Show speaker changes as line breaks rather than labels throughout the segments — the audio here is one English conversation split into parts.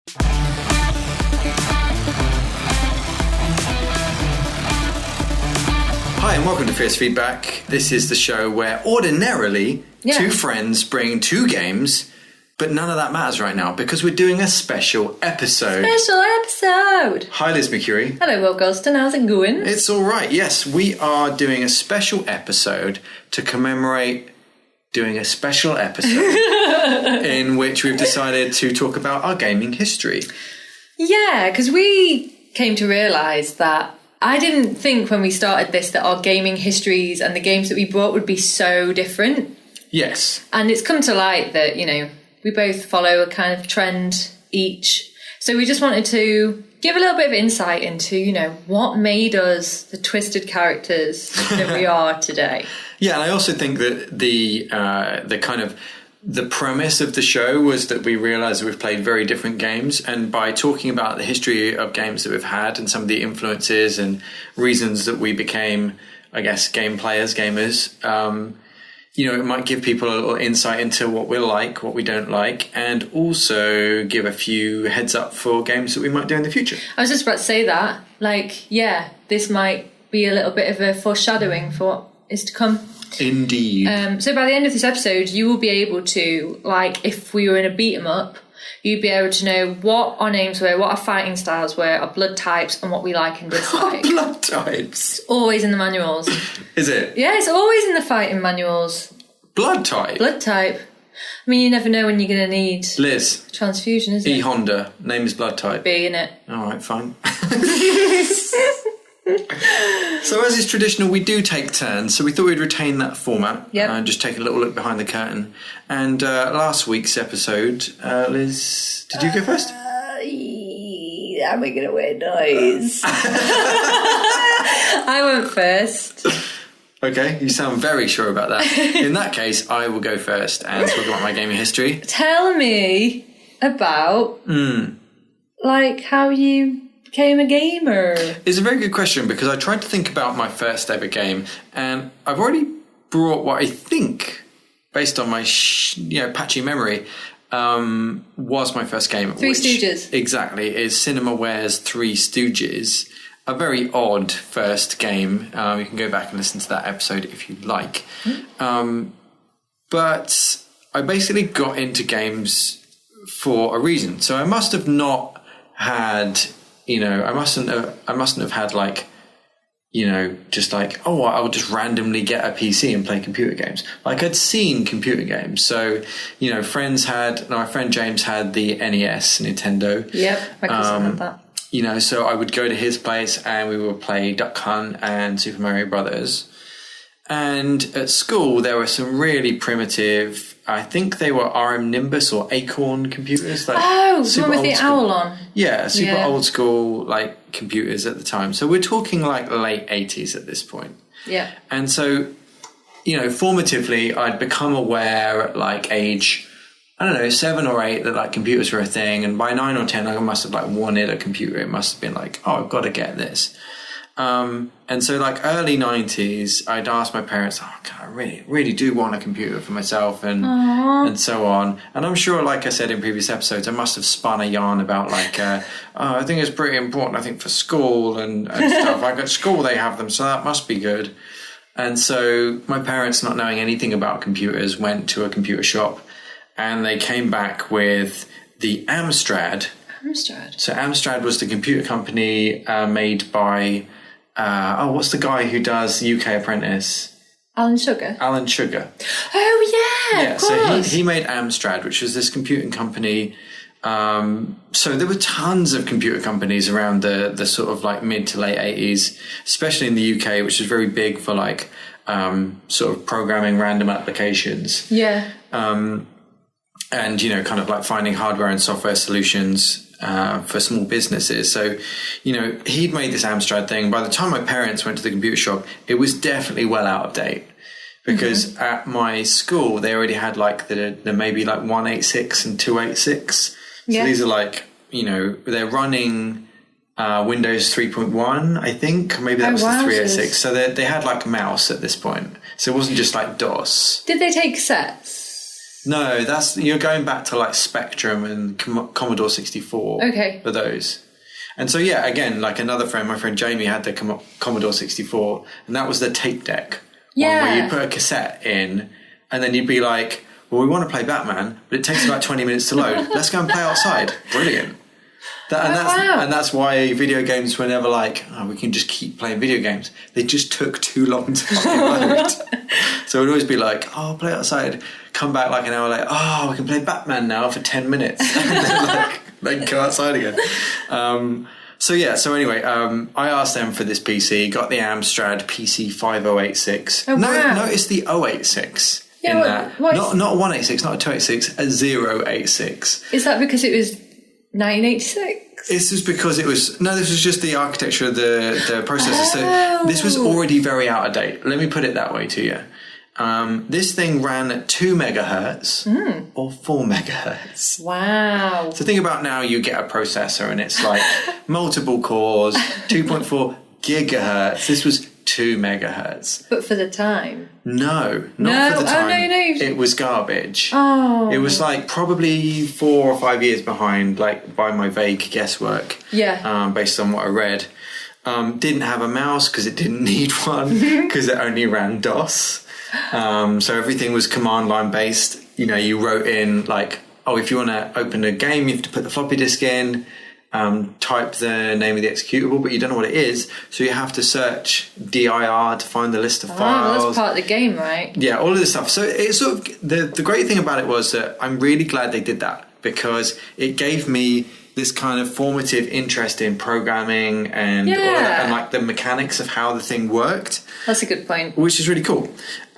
Hi and welcome to Fierce Feedback. This is the show where ordinarily two friends bring two games, but none of that matters right now because we're doing a special episode. Hi Liz McCurry.
Hello Will Gulston, how's it going?
It's alright, yes. We are doing a special episode to commemorate doing a special episode in which we've decided to talk about our gaming history.
Yeah, because we came to realise that I didn't think when we started this that our gaming histories and the games that we brought would be so different.
Yes.
And it's come to light that, we both follow a kind of trend each. So we just wanted to give a little bit of insight into, what made us the twisted characters that we are today.
Yeah, and I also think that the premise of the show was that we realised that we've played very different games, and by talking about the history of games that we've had and some of the influences and reasons that we became, I guess, gamers, it might give people a little insight into what we like, what we don't like, and also give a few heads up for games that we might do in the future.
I was just about to say that. This might be a little bit of a foreshadowing for what is to come.
Indeed.
So by the end of this episode, you will be able to, if we were in a beat 'em up, you'd be able to know what our names were, what our fighting styles were, our blood types, and what we like and dislike.
Blood types?
Always in the manuals.
Is it?
Yeah, it's always in the fighting manuals.
Blood type?
Blood type. I mean, you never know when you're going to need...
Liz.
Transfusion, is it?
E. Honda. Name is blood type.
B, innit?
Alright, fine. So as is traditional, we do take turns, so we thought we'd retain that format and just take a little look behind the curtain. And last week's episode, Liz, did you go first?
I'm making a weird noise. I went first.
Okay, you sound very sure about that. In that case, I will go first and talk about my gaming history.
Tell me about, how you became a gamer.
It's a very good question because I tried to think about my first ever game, and I've already brought what I think, based on my patchy memory, was my first game.
Three Stooges.
Exactly, is CinemaWare's Three Stooges. A very odd first game. You can go back and listen to that episode if you like. But I basically got into games for a reason. So I must have not had... I mustn't have had I'll just randomly get a PC and play computer games. I'd seen computer games. So, my friend James had the NES, Nintendo.
Yep, my cousin had that.
So I would go to his place and we would play Duck Hunt and Super Mario Brothers. And at school, there were some really primitive, I think they were RM Nimbus or Acorn computers.
The one with the owl on.
Yeah, super old school, computers at the time. So we're talking late 80s at this point.
Yeah.
And so, formatively, I'd become aware at age, 7 or 8 that computers were a thing. And by 9 or 10, I must have wanted a computer. It must have been I've got to get this. And so early 90s, I'd asked my parents, I really, really do want a computer for myself and so on. And I'm sure, like I said in previous episodes, I must have spun a yarn about I think it's pretty important, I think, for school and stuff. At school they have them, so that must be good. And so my parents, not knowing anything about computers, went to a computer shop and they came back with the Amstrad.
Amstrad?
So Amstrad was the computer company made by... what's the guy who does UK Apprentice?
Alan Sugar. Oh, yeah, of course.
So he made Amstrad, which was this computing company. So there were tons of computer companies around the sort of mid to late 80s, especially in the UK, which is very big for sort of programming random applications.
Yeah.
And, finding hardware and software solutions for small businesses. So, he'd made this Amstrad thing. By the time my parents went to the computer shop, it was definitely well out of date. Because at my school, they already had the maybe 186 and 286. So these are they're running Windows 3.1, I think. Maybe that was the 386. So they had mouse at this point. So it wasn't just DOS.
Did they take sets?
No, you're going back to like Spectrum and Commodore 64.
Okay.
For those. And so, yeah, again, like another friend, my friend Jamie had the Commodore 64, and that was the tape deck.
Yeah.
One where you put a cassette in, and then you'd be like, well, we want to play Batman, but it takes about 20 minutes to load. Let's go and play outside. Brilliant. And that's why video games were never like, oh, we can just keep playing video games. They just took too long to fucking load. So it would always be like, oh, I'll play outside. Come back like an hour later. Oh, we can play Batman now for 10 minutes. And then go outside again. So anyway, I asked them for this PC, got the Amstrad PC 5086.
Oh, wow.
Notice the 086
Yeah,
in that.
what
Not a 186, not a 286, a 086.
Is that because it was 1986?
This is because this was just the architecture of the processor. So this was already very out of date. Let me put it that way to you. This thing ran at 2 megahertz or 4 megahertz.
Wow.
So think about now you get a processor and it's like multiple cores, 2.4 gigahertz. This was 2 megahertz.
But for the time?
No, not for the time.
Oh, no.
It was garbage.
Oh.
It was like probably 4 or 5 years behind, like by my vague guesswork.
Yeah.
Based on what I read. Didn't have a mouse because it didn't need one because it only ran DOS. So everything was command line based. You know, you wrote in like, oh, if you want to open a game, you have to put the floppy disk in, type the name of the executable, but you don't know what it is. So you have to search dir to find the list of files.
That's part of the game, right?
Yeah, all of this stuff. So it's sort of, the great thing about it was that I'm really glad they did that because it gave me this kind of formative interest in programming and all of that, and like the mechanics of how the thing worked.
That's a good point.
Which is really cool.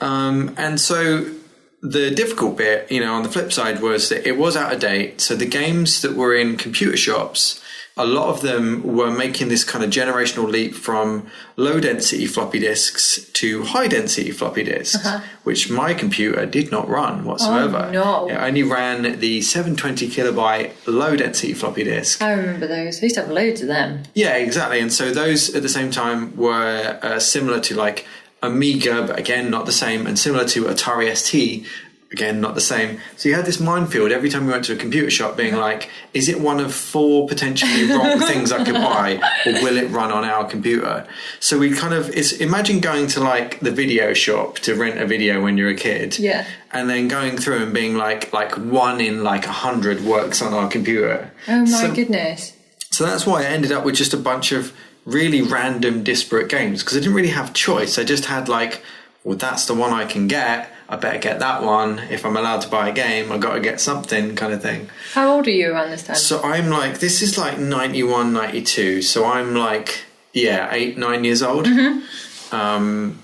And so the difficult bit, you know, on the flip side was that it was out of date. So the games that were in computer shops, a lot of them were making this kind of generational leap from low density floppy disks to high density floppy disks, which my computer did not run whatsoever.
Oh, no.
It only ran the 720 kilobyte low density floppy disk.
I remember those. I used to have loads of them.
Yeah, exactly. And so those at the same time were similar to like Amiga, but again, not the same, and similar to Atari ST, again, not the same. So you had this minefield every time we went to a computer shop being like, is it one of 4 potentially wrong things I could buy, or will it run on our computer? So we kind of, imagine going to like the video shop to rent a video when you're a kid.
Yeah.
And then going through and being like 1 in 100 works on our computer.
Oh my goodness.
So that's why I ended up with just a bunch of really random disparate games because I didn't really have choice. I just had like, well, that's the one I can get. I better get that one. If I'm allowed to buy a game, I've got to get something kind of thing.
How old are you around this time?
So I'm like, this is like 91, 92. So I'm like, 8, 9 years old. And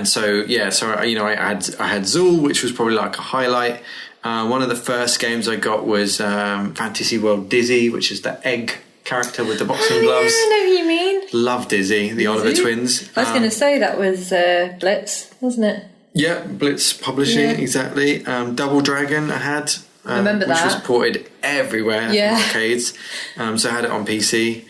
so, you know, I had Zool, which was probably like a highlight. One of the first games I got was Fantasy World Dizzy, which is the egg character with the boxing gloves.
Yeah, I know who you mean.
Love Dizzy, the Oliver twins.
I was going to say that was Blitz, wasn't it?
Yeah, Blitz Publishing, exactly. Double Dragon I had.
I remember that.
Which was ported everywhere from arcades. So I had it on PC.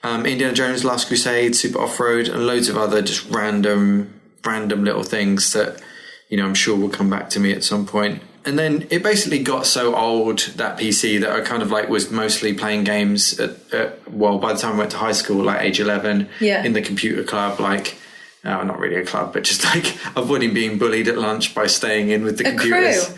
Indiana Jones, Last Crusade, Super Off-Road, and loads of other just random little things that, you know, I'm sure will come back to me at some point. And then it basically got so old, that PC, that I kind of like was mostly playing games by the time I went to high school, like age 11, in the computer club, like, not really a club, but just like avoiding being bullied at lunch by staying in with the computers.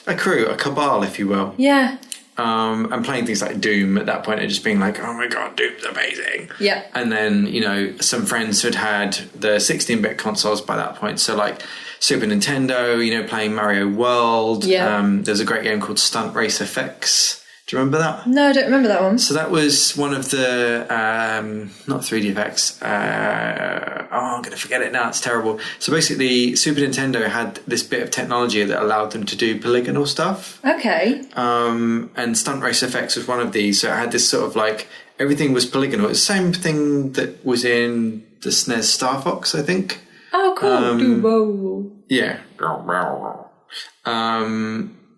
A crew, a cabal, if you will.
Yeah.
And playing things like Doom at that point and just being like, oh my God, Doom's amazing.
Yeah.
And then, you know, some friends had the 16-bit consoles by that point. So like Super Nintendo, you know, playing Mario World.
Yeah.
There's a great game called Stunt Race FX. Do you remember that?
No, I don't remember that one.
So that was one of the, not 3D effects. I'm going to forget it now. It's terrible. So basically, Super Nintendo had this bit of technology that allowed them to do polygonal stuff.
Okay.
And Stunt Race FX was one of these. So it had this sort of like, everything was polygonal. It's the same thing that was in the SNES Star Fox, I think.
Oh, cool.
Yeah.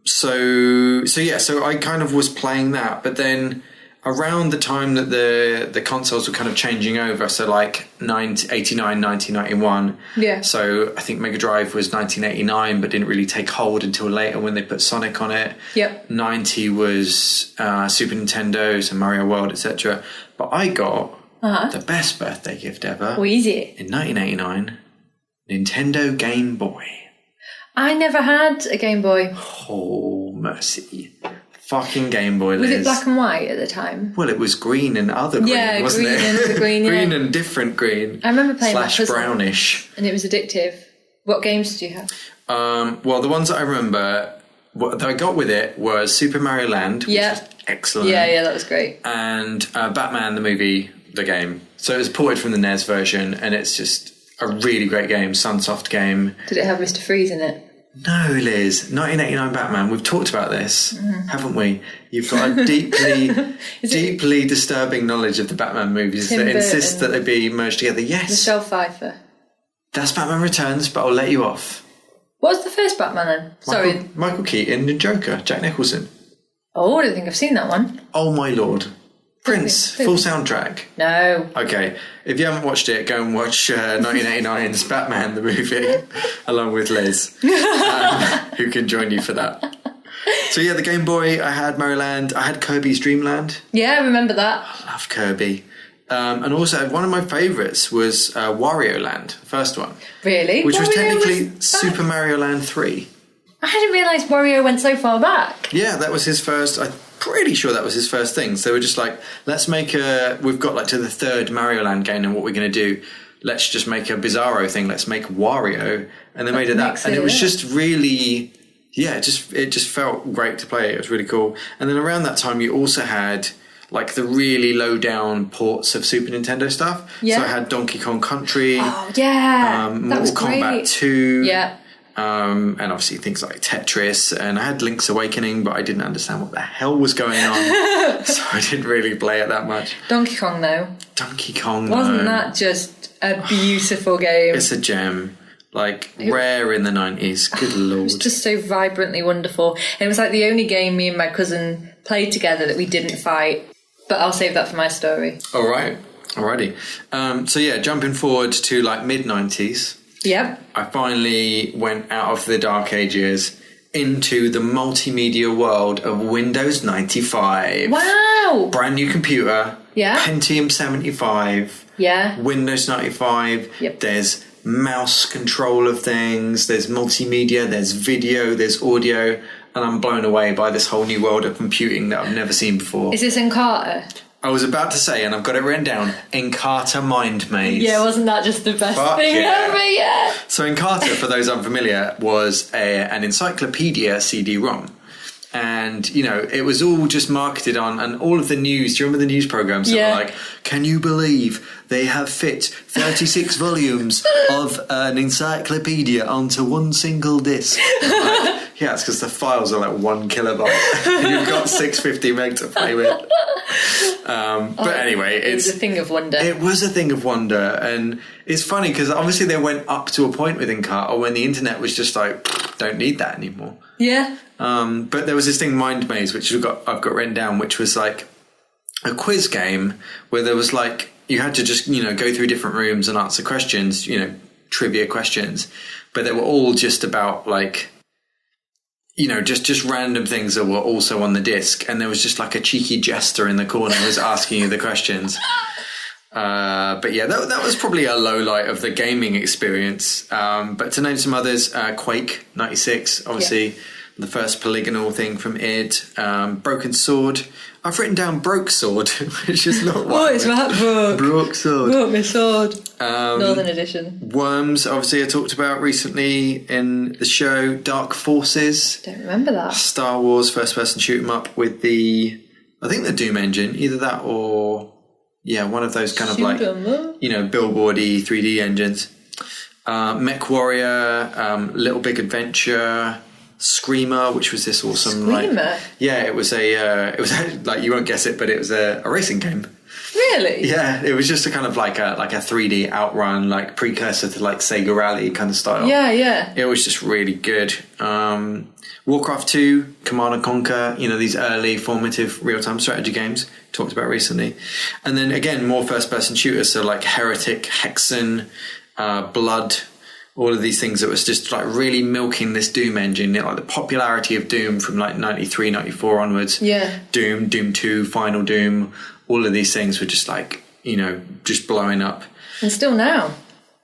So I kind of was playing that, but then around the time that the consoles were kind of changing over, so like 89, 1991.
Yeah.
So I think Mega Drive was 1989, but didn't really take hold until later when they put Sonic on it.
Yep.
90 was Super Nintendo, so Mario World, etc. But I got the best birthday gift ever.
What is it?
In 1989, Nintendo Game Boy.
I never had a Game Boy.
Oh, mercy. Fucking Game Boy, Liz.
Was it black and white at the time?
Well, it was green and other green, wasn't
green
it?
and other green, yeah.
Green and different green.
I remember playing
/
that
brownish.
and it was addictive. What games did you have?
Well, the ones that I remember that I got with it was Super Mario Land, which was excellent.
Yeah, that was great.
And Batman the movie, the game. So it was ported from the NES version, and it's just a really great game, Sunsoft game.
Did it have Mr. Freeze in it?
No, Liz. 1989 Batman. We've talked about this, haven't we? You've got a deeply disturbing knowledge of the Batman movies
Tim
that
Burton.
insist that they be merged together. Yes.
Michelle Pfeiffer.
That's Batman Returns, but I'll let you off.
What was the first Batman then? Sorry.
Michael Keaton and Joker, Jack Nicholson.
Oh, I don't think I've seen that one.
Oh my lord. Prince, full soundtrack.
No.
Okay, if you haven't watched it, go and watch 1989's Batman the movie, along with Liz, who can join you for that. So yeah, the Game Boy, I had Mario Land, I had Kirby's Dream Land.
Yeah, I remember that.
I love Kirby. And also, one of my favourites was Wario Land, the first one.
Really?
Which was
Wario
technically
back?
Super Mario Land 3.
I didn't realise Wario went so far back.
Yeah, that was his first. I'm pretty sure that was his first thing. So they were just like, let's make we've got like to the third Mario Land game, and what we're going to do, let's just make a Bizarro thing. Let's make Wario, and they made it that, and it was just really, it just felt great to play. It was really cool. And then around that time, you also had like the really low down ports of Super Nintendo stuff.
Yeah.
So I had Donkey Kong Country.
Oh yeah, that
Mortal
was
Kombat
great.
2.
Yeah.
And obviously things like Tetris, and I had Link's Awakening, but I didn't understand what the hell was going on, so I didn't really play it that much.
Donkey Kong though.
Donkey Kong,
Wasn't that just a beautiful game?
It's a gem, like rare in the 90s. Good lord,
It was just so vibrantly wonderful. And it was like the only game me and my cousin played together that we didn't fight. But I'll save that for my story.
All right, alrighty. So yeah, jumping forward to like mid 90s.
Yep.
I finally went out of the dark ages into the multimedia world of Windows 95.
Wow.
Brand new computer.
Yeah.
Pentium 75.
Yeah.
Windows 95.
Yep.
There's mouse control of things. There's multimedia. There's video. There's audio. And I'm blown away by this whole new world of computing that I've never seen before.
Is this Encarta?
I was about to say, and I've got it written down, Encarta Mind Maze.
Yeah, wasn't that just the best
Fuck
thing
yeah.
ever? Yeah.
So Encarta, for those unfamiliar, was an encyclopedia CD-ROM. And, you know, it was all just marketed on, and all of the news, do you remember the news programs that were like, can you believe they have fit 36 volumes of an encyclopedia onto one single disc? Like, yeah, it's because the files are like 1 kilobyte and you've got 650 meg to play with. But anyway,
It was a thing of wonder.
It was a thing of wonder, and it's funny because obviously they went up to a point with Encarta when the internet was just like, don't need that anymore.
Yeah.
But there was this thing, Mind Maze, which I've got written down, which was like a quiz game where there was like, you had to just, you know, go through different rooms and answer questions, you know, trivia questions, but they were all just about like, you know, just random things that were also on the disc, and there was just like a cheeky jester in the corner who was asking you the questions. But yeah, that was probably a low light of the gaming experience. But to name some others, Quake 96, obviously the first polygonal thing from id. Broken Sword. I've written down Broke Sword, which is not
What is that book?
Broke Sword.
Broke my sword. Northern Edition.
Worms, obviously I talked about recently in the show. Dark Forces.
Don't remember that.
Star Wars first person shoot 'em up with the Doom engine, either that or one of those kind of like, you know, billboardy 3D engines. Mech Warrior, Little Big Adventure, Screamer, which was this awesome
Screamer?
it was like, you won't guess it, but it was a racing game.
Really?
Yeah, it was just a kind of like a 3D outrun, like precursor to like Sega Rally kind of style.
Yeah.
It was just really good. Warcraft 2, Command & Conquer, these early formative real-time strategy games talked about recently. And then again, more first-person shooters, so like Heretic, Hexen, Blood, all of these things that was just like really milking this Doom engine, like the popularity of Doom from like 93, 94 onwards.
Yeah.
Doom 2, Final Doom, all of these things were just like, just blowing up.
And still now.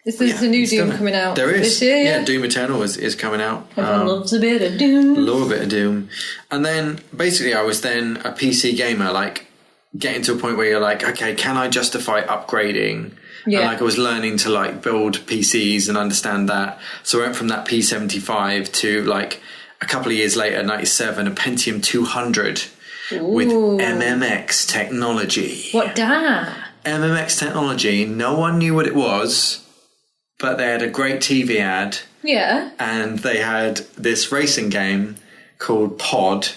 There's a new Doom coming out
there is.
this year.
Yeah, Doom Eternal is coming out.
Everyone loves a bit of Doom.
Love a bit of Doom. And then basically I was then a PC gamer, like getting to a point where you're like, okay, can I justify upgrading?
Yeah.
And like I was learning to like build PCs and understand that. So I went from that P75 to like a couple of years later, 97, a Pentium 200 with MMX technology.
What da?
MMX technology, no one knew what it was, but they had a great TV ad.
Yeah.
And they had this racing game called Pod,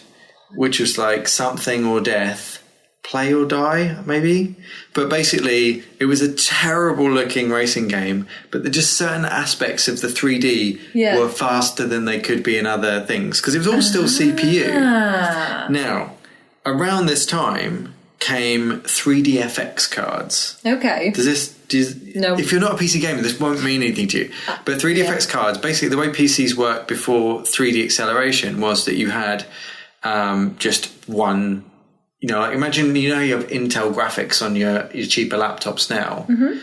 which was like something or death, play or die, maybe. But basically, it was a terrible looking racing game, but just certain aspects of the 3D were faster than they could be in other things, because it was all still CPU. Now, around this time came 3DFX cards.
Okay.
No. If you're not a PC gamer, this won't mean anything to you. But 3DFX cards, basically the way PCs worked before 3D acceleration was that you had just one, like imagine, you have Intel graphics on your cheaper laptops now. Mm-hmm.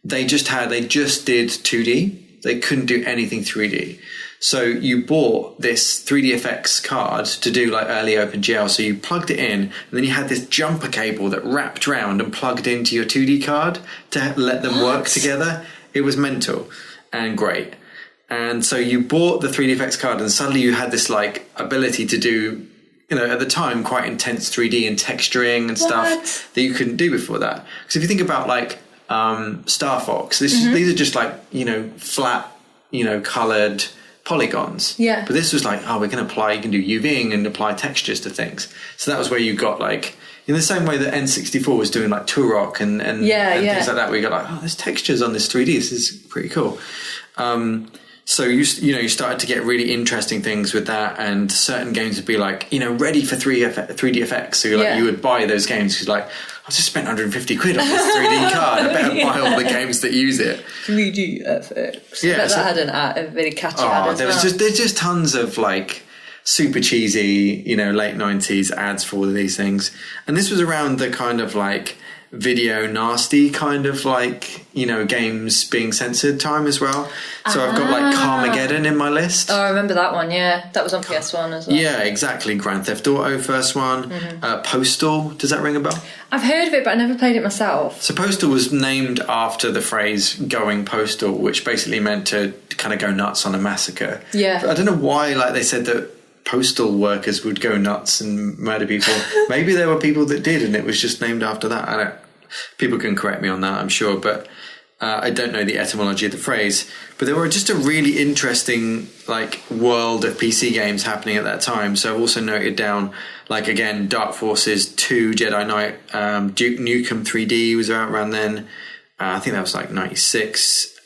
They just did 2D. They couldn't do anything 3D. So you bought this 3DFX card to do like early OpenGL. So you plugged it in, and then you had this jumper cable that wrapped around and plugged into your 2D card to let them work together. It was mental and great. And so you bought the 3DFX card, and suddenly you had this like ability to do, at the time, quite intense 3D and texturing and stuff that you couldn't do before that. Because if you think about like Star Fox, these are just like, flat, coloured polygons.
Yeah.
But this was like, you can do UVing and apply textures to things. So that was where you got like, in the same way that N64 was doing like Turok and things like that, where you got like, there's textures on this 3D. This is pretty cool. So you started to get really interesting things with that, and certain games would be like, ready for 3DFX. So you would buy those games because like, I just spent 150 quid on this 3D card. I better buy all the games that use it.
3DFX.
Yeah,
that had a very catchy ad as well.
There's just tons of like super cheesy, late 90s ads for all of these things. And this was around the kind of like video nasty kind of like, games being censored time as well. So I've got like Carmageddon in my list.
Oh, I remember that one, yeah. That was on PS1 as well.
Yeah, exactly. Grand Theft Auto, first one. Postal, does that ring a bell?
I've heard of it, but I never played it myself.
So Postal was named after the phrase going postal, which basically meant to kind of go nuts on a massacre.
Yeah.
But I don't know why they said that postal workers would go nuts and murder people. Maybe there were people that did, and it was just named after that. People can correct me on that, I'm sure, but I don't know the etymology of the phrase. But there were just a really interesting like world of PC games happening at that time. So I've also noted down, like, again, Dark Forces 2, Jedi Knight, Duke Nukem 3D was around then. I think that was like 96.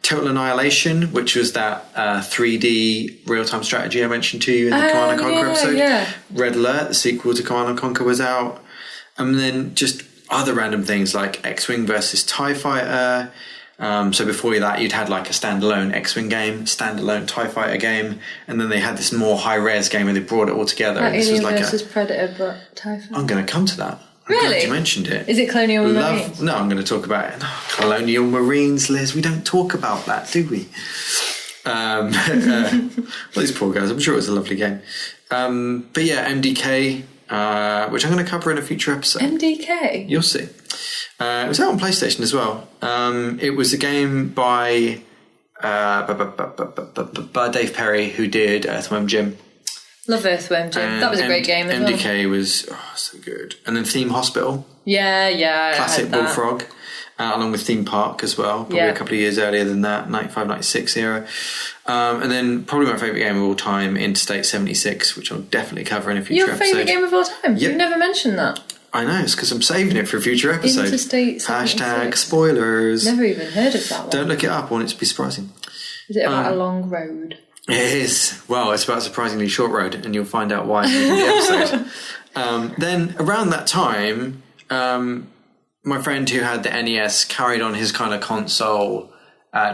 Total Annihilation, which was that 3D real-time strategy I mentioned to you in the Command & Conquer episode. Yeah. Red Alert, the sequel to Command & Conquer, was out. And then just other random things like X-Wing versus TIE Fighter. So before that, you'd had like a standalone X-Wing game, standalone TIE Fighter game, and then they had this more high-res game where they brought it all together.
Like
Alien
versus Predator, but TIE Fighter.
I'm going to come to that. I'm glad you mentioned it.
Is it Colonial Marines?
No, I'm going to talk about it. Colonial Marines, Liz. We don't talk about that, do we? Well, these poor guys. I'm sure it was a lovely game. But yeah, MDK, which I'm going to cover in a future episode.
MDK?
You'll see. It was out on PlayStation as well. It was a game by Dave Perry, who did Earthworm Jim.
Love Earthworm Jim. That was a great game as well.
MDK was so good. And then Theme Hospital.
Yeah.
Classic Bullfrog. along with Theme Park as well, probably a couple of years earlier than that, 95, 96 era. And then probably my favourite game of all time, Interstate 76, which I'll definitely cover in a future episode.
Your favourite game of all time?
Yep.
You've never mentioned that.
I know, it's because I'm saving it for a future episode.
Interstate 76.
Hashtag spoilers.
Never even heard of that one.
Don't look it up, I want it to be surprising.
Is it about a long road?
It is. Well, it's about a surprisingly short road, and you'll find out why in the episode. Then around that time, my friend who had the NES carried on his kind of console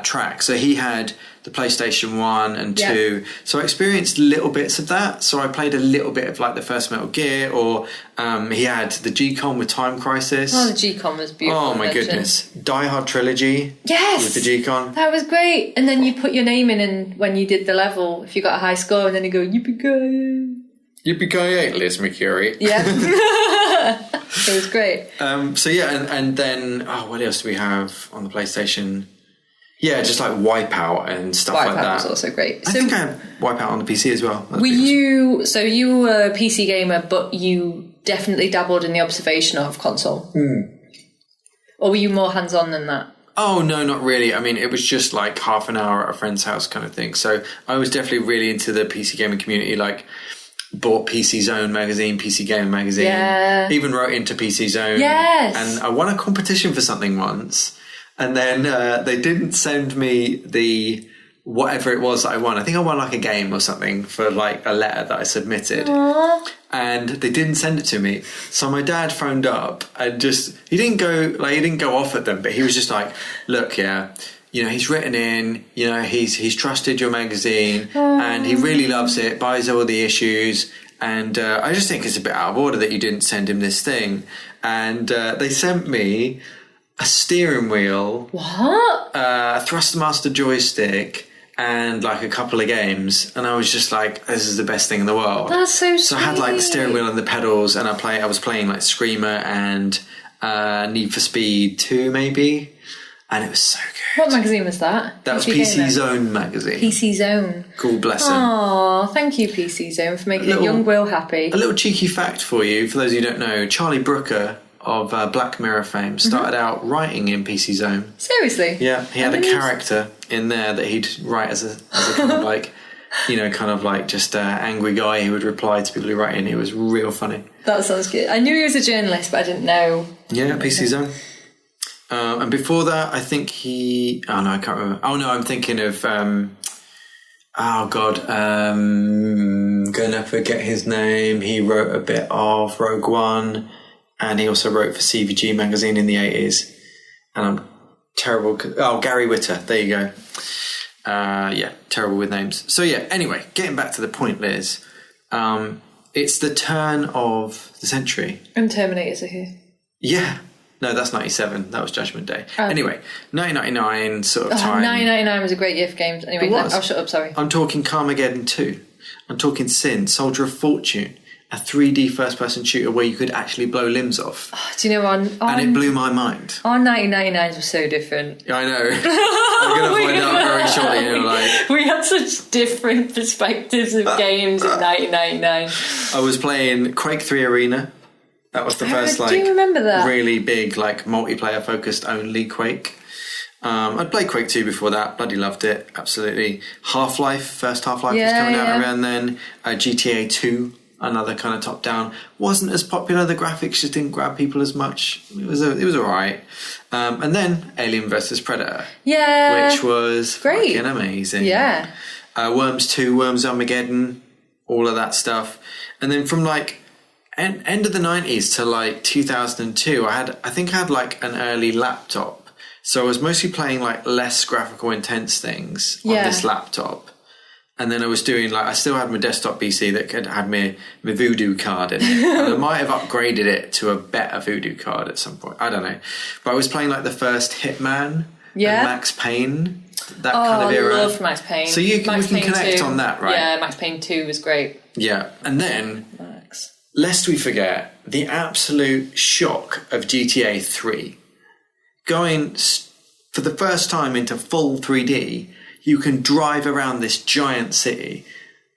track. So he had the PlayStation 1 and 2. So I experienced little bits of that. So I played a little bit of like the first Metal Gear, or he had the G-Con with Time Crisis.
Oh, the G-Con was beautiful.
Oh my goodness. Die Hard Trilogy.
Yes.
With the G-Con.
That was great. And then you put your name in, and when you did the level, if you got a high score, and then you go, yippee-ki-yay.
Yippee-ki-yay, Liz McCurry.
Yeah. It was great.
So yeah, and then, what else do we have on the PlayStation? Yeah, just like Wipeout and stuff like that.
Wipeout was also great.
I think I had Wipeout on the PC as well.
You were a PC gamer, but you definitely dabbled in the observation of console? Or were you more hands-on than that?
Oh, no, not really. I mean, it was just like half an hour at a friend's house kind of thing. So I was definitely really into the PC gaming community, like bought PC Zone magazine, PC Gamer magazine.
Yeah.
Even wrote into PC Zone.
Yes.
And I won a competition for something once. And then they didn't send me the whatever it was that I won. I think I won like a game or something for like a letter that I submitted.
Aww.
And they didn't send it to me. So my dad phoned up and he didn't go off at them, but he was just like, look, he's written in, he's trusted your magazine and he really loves it, buys all the issues. And I just think it's a bit out of order that you didn't send him this thing. And they sent me a steering wheel, a Thrustmaster joystick, and like a couple of games, and I was just like, this is the best thing in the world.
That's so sweet.
So I had like the steering wheel and the pedals, and I was playing like Screamer and Need for Speed 2 maybe, and it was so good.
What magazine was that?
That was PC Zone magazine.
PC Zone.
God bless him.
Oh, thank you, PC Zone, for making young Will happy.
A little cheeky fact for you, for those of you who don't know, Charlie Brooker of Black Mirror fame started out writing in PC Zone.
Seriously?
Yeah, he had a character in there that he'd write as a kind of like, just an angry guy who would reply to people who write in. It was real funny.
That sounds good. I knew he was a journalist, but I didn't know.
Yeah, PC Zone. And before that, I think I can't remember. Oh no, I'm thinking of, gonna forget his name. He wrote a bit of Rogue One. And he also wrote for CVG magazine in the 80s. And I'm terrible. Gary Whitta. There you go. Terrible with names. So yeah, anyway, getting back to the point, Liz. It's the turn of the century.
And Terminators are here.
Yeah. No, that's 97. That was Judgment Day. Anyway, 1999 sort of time.
1999 was a great year for games. Anyway, I'll shut up, sorry.
I'm talking Carmageddon 2. I'm talking Sin, Soldier of Fortune. A 3D first-person shooter where you could actually blow limbs off.
Oh, do you know
and it blew my mind.
Our 1999s were so different.
I know. I'm going to find out very shortly.
We had such different perspectives of games in 1999.
I was playing Quake 3 Arena. That was the first
do you remember that?
Really big multiplayer-focused only Quake. I'd played Quake 2 before that. Bloody loved it. Absolutely. Half-Life. First Half-Life was coming out around then. GTA 2. Another kind of top-down. Wasn't as popular. The graphics just didn't grab people as much. It was all right. And then Alien vs Predator.
Yeah.
Which was
great.
Fucking amazing.
Yeah.
Worms 2, Worms Armageddon, all of that stuff. And then from like end of the 90s to like 2002, I think I had like an early laptop. So I was mostly playing like less graphical intense things on this laptop. And then I was doing I still had my desktop PC that had my Voodoo card in it. And I might have upgraded it to a better Voodoo card at some point. I don't know. But I was playing like the first Hitman and Max Payne. That kind of era.
I love Max Payne.
So we can connect
2.
on that, right?
Yeah, Max Payne 2 was great.
Yeah. And then, lest we forget, the absolute shock of GTA 3. Going for the first time into full 3D, you can drive around this giant city.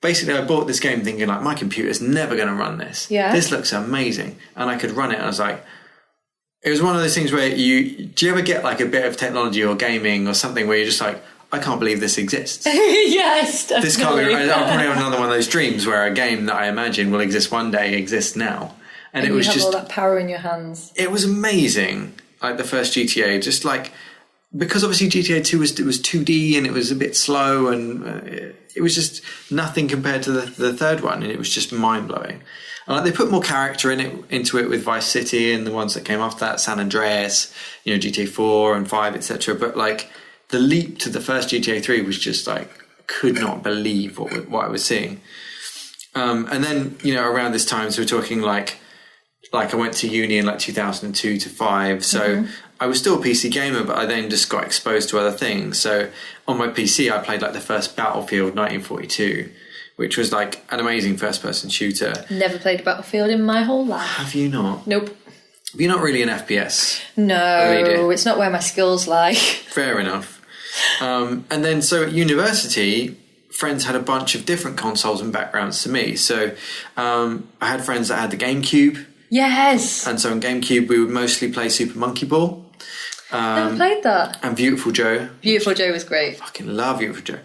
Basically, I bought this game thinking, my computer's never going to run this.
Yeah.
This looks amazing. And I could run it, and I was like, it was one of those things where do you ever get like a bit of technology or gaming or something where you're just like, I can't believe this exists.
Yes, definitely.
This can't be. I'll probably have another one of those dreams where a game that I imagine will exist one day exists now, and it was
you have
just
all that power in your hands.
It was amazing. Like the first GTA, just like because obviously GTA 2 was 2D and it was a bit slow and it was just nothing compared to the third one, and it was just mind blowing. And like they put more character into it with Vice City and the ones that came after that, San Andreas, GTA 4 and 5, etc. But like the leap to the first GTA 3 was just like, could not believe what I was seeing. And then, around this time, so we're talking like I went to uni in like 2002 to 5. So I was still a PC gamer, but I then just got exposed to other things. So on my PC, I played like the first Battlefield 1942, which was like an amazing first person shooter.
Never played Battlefield in my whole life.
Have you not?
Nope.
You're not really an FPS.
No, it's not where my skills lie.
Fair enough. And then so at university, friends had a bunch of different consoles and backgrounds to me. So I had friends that had the GameCube.
Yes.
And so on GameCube, we would mostly play Super Monkey Ball.
Never played that.
And Beautiful Joe.
Beautiful Joe was great.
Fucking love Beautiful Joe.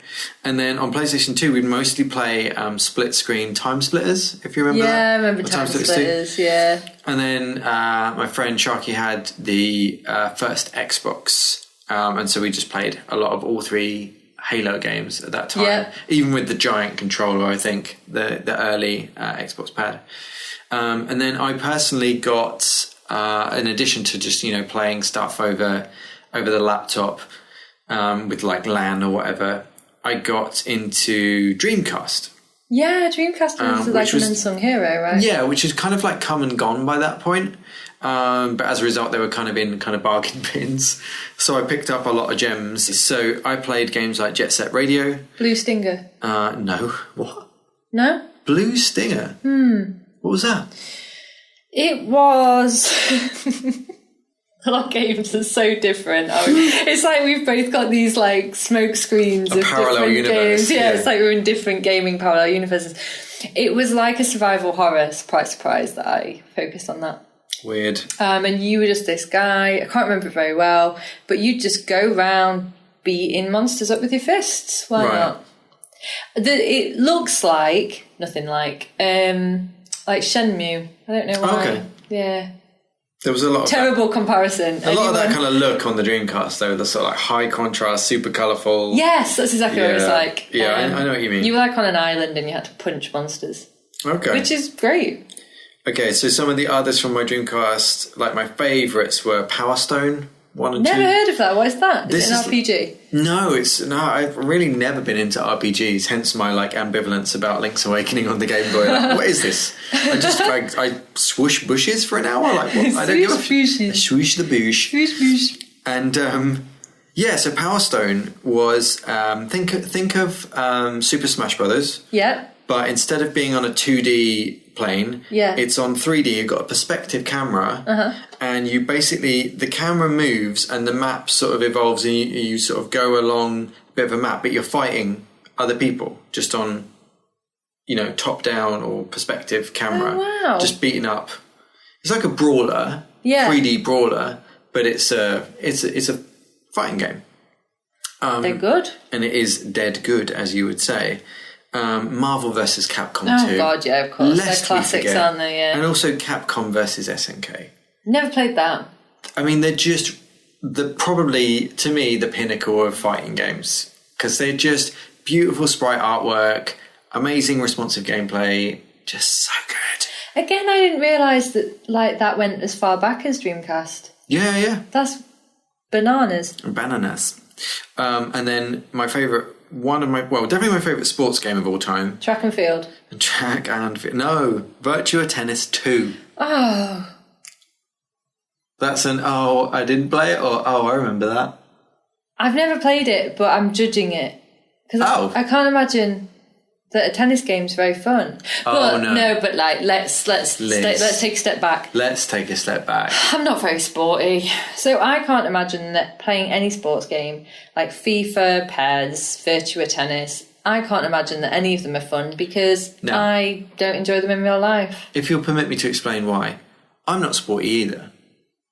And then on PlayStation 2, we'd mostly play split screen Time Splitters, if you remember that.
Yeah, I remember Time Splitters, yeah.
And then my friend Sharky had the first Xbox. And so we just played a lot of all three Halo games at that time.
Yeah.
Even with the giant controller, I think, the early Xbox pad. And then I personally got, in addition to just, playing stuff over the laptop with like LAN or whatever, I got into Dreamcast.
Yeah, Dreamcast was like an unsung hero, right?
Yeah, which is kind of like come and gone by that point. But as a result, they were kind of in kind of bargain bins. So I picked up a lot of gems. So I played games like Jet Set Radio.
Blue Stinger.
No. What?
No?
Blue Stinger? What was that?
It was... Our games are so different. It's like we've both got these like smoke screens of different
universe,
games. Yeah, it's like we're in different gaming parallel universes. It was like a survival horror, surprise, that I focused on that.
Weird.
And you were just this guy, I can't remember it very well, but you'd just go around beating monsters up with your fists. Why not? It looks like, nothing like Shenmue. I don't know why.
Okay.
Yeah.
There was a lot of
terrible comparison.
A lot of that kind of look on the Dreamcast, though, the sort of like high contrast, super colourful.
Yes, that's exactly what it was like.
Yeah, I know what you mean.
You were like on an island and you had to punch monsters.
Okay.
Which is great.
Okay, so some of the others from my Dreamcast, like my favourites were Power Stone 1 and 2.
Never heard of that. What is that? Is it an RPG?
No, I've really never been into RPGs, hence my like ambivalence about Link's Awakening on the Game Boy. Like, what is this? I swoosh bushes for an hour? Like, what? I don't give a I swoosh the bush.
Swoosh bush.
And so Power Stone was think of Super Smash Brothers.
Yeah.
But instead of being on a 2D plane,
yeah,
it's on 3D. You've got a perspective camera, and you basically, the camera moves and the map sort of evolves, and you sort of go along a bit of a map, but you're fighting other people just on, top down or perspective camera.
Oh, wow.
Just beating up. It's like a brawler, 3D brawler, but it's a fighting game.
They're good.
And it is dead good, as you would say. Marvel vs. Capcom 2.
Oh god, yeah, of course. They're classics, aren't they? Yeah.
And also Capcom vs. SNK.
Never played that.
I mean, they're just probably, to me, the pinnacle of fighting games. Because they're just beautiful sprite artwork, amazing responsive gameplay, just so good.
Again, I didn't realise that went as far back as Dreamcast.
Yeah.
That's bananas.
Bananas. And then my favourite... definitely my favourite sports game of all time.
Track and field.
No, Virtua Tennis 2.
Oh.
That's I didn't play it, or I remember that.
I've never played it, but I'm judging it. Because I can't imagine that a tennis game's very fun. But, no, but like, let's take a step back.
Let's take a step back.
I'm not very sporty, so I can't imagine that playing any sports game like FIFA, PES, Virtua Tennis. I can't imagine that any of them are fun because I don't enjoy them in real life.
If you'll permit me to explain why, I'm not sporty either,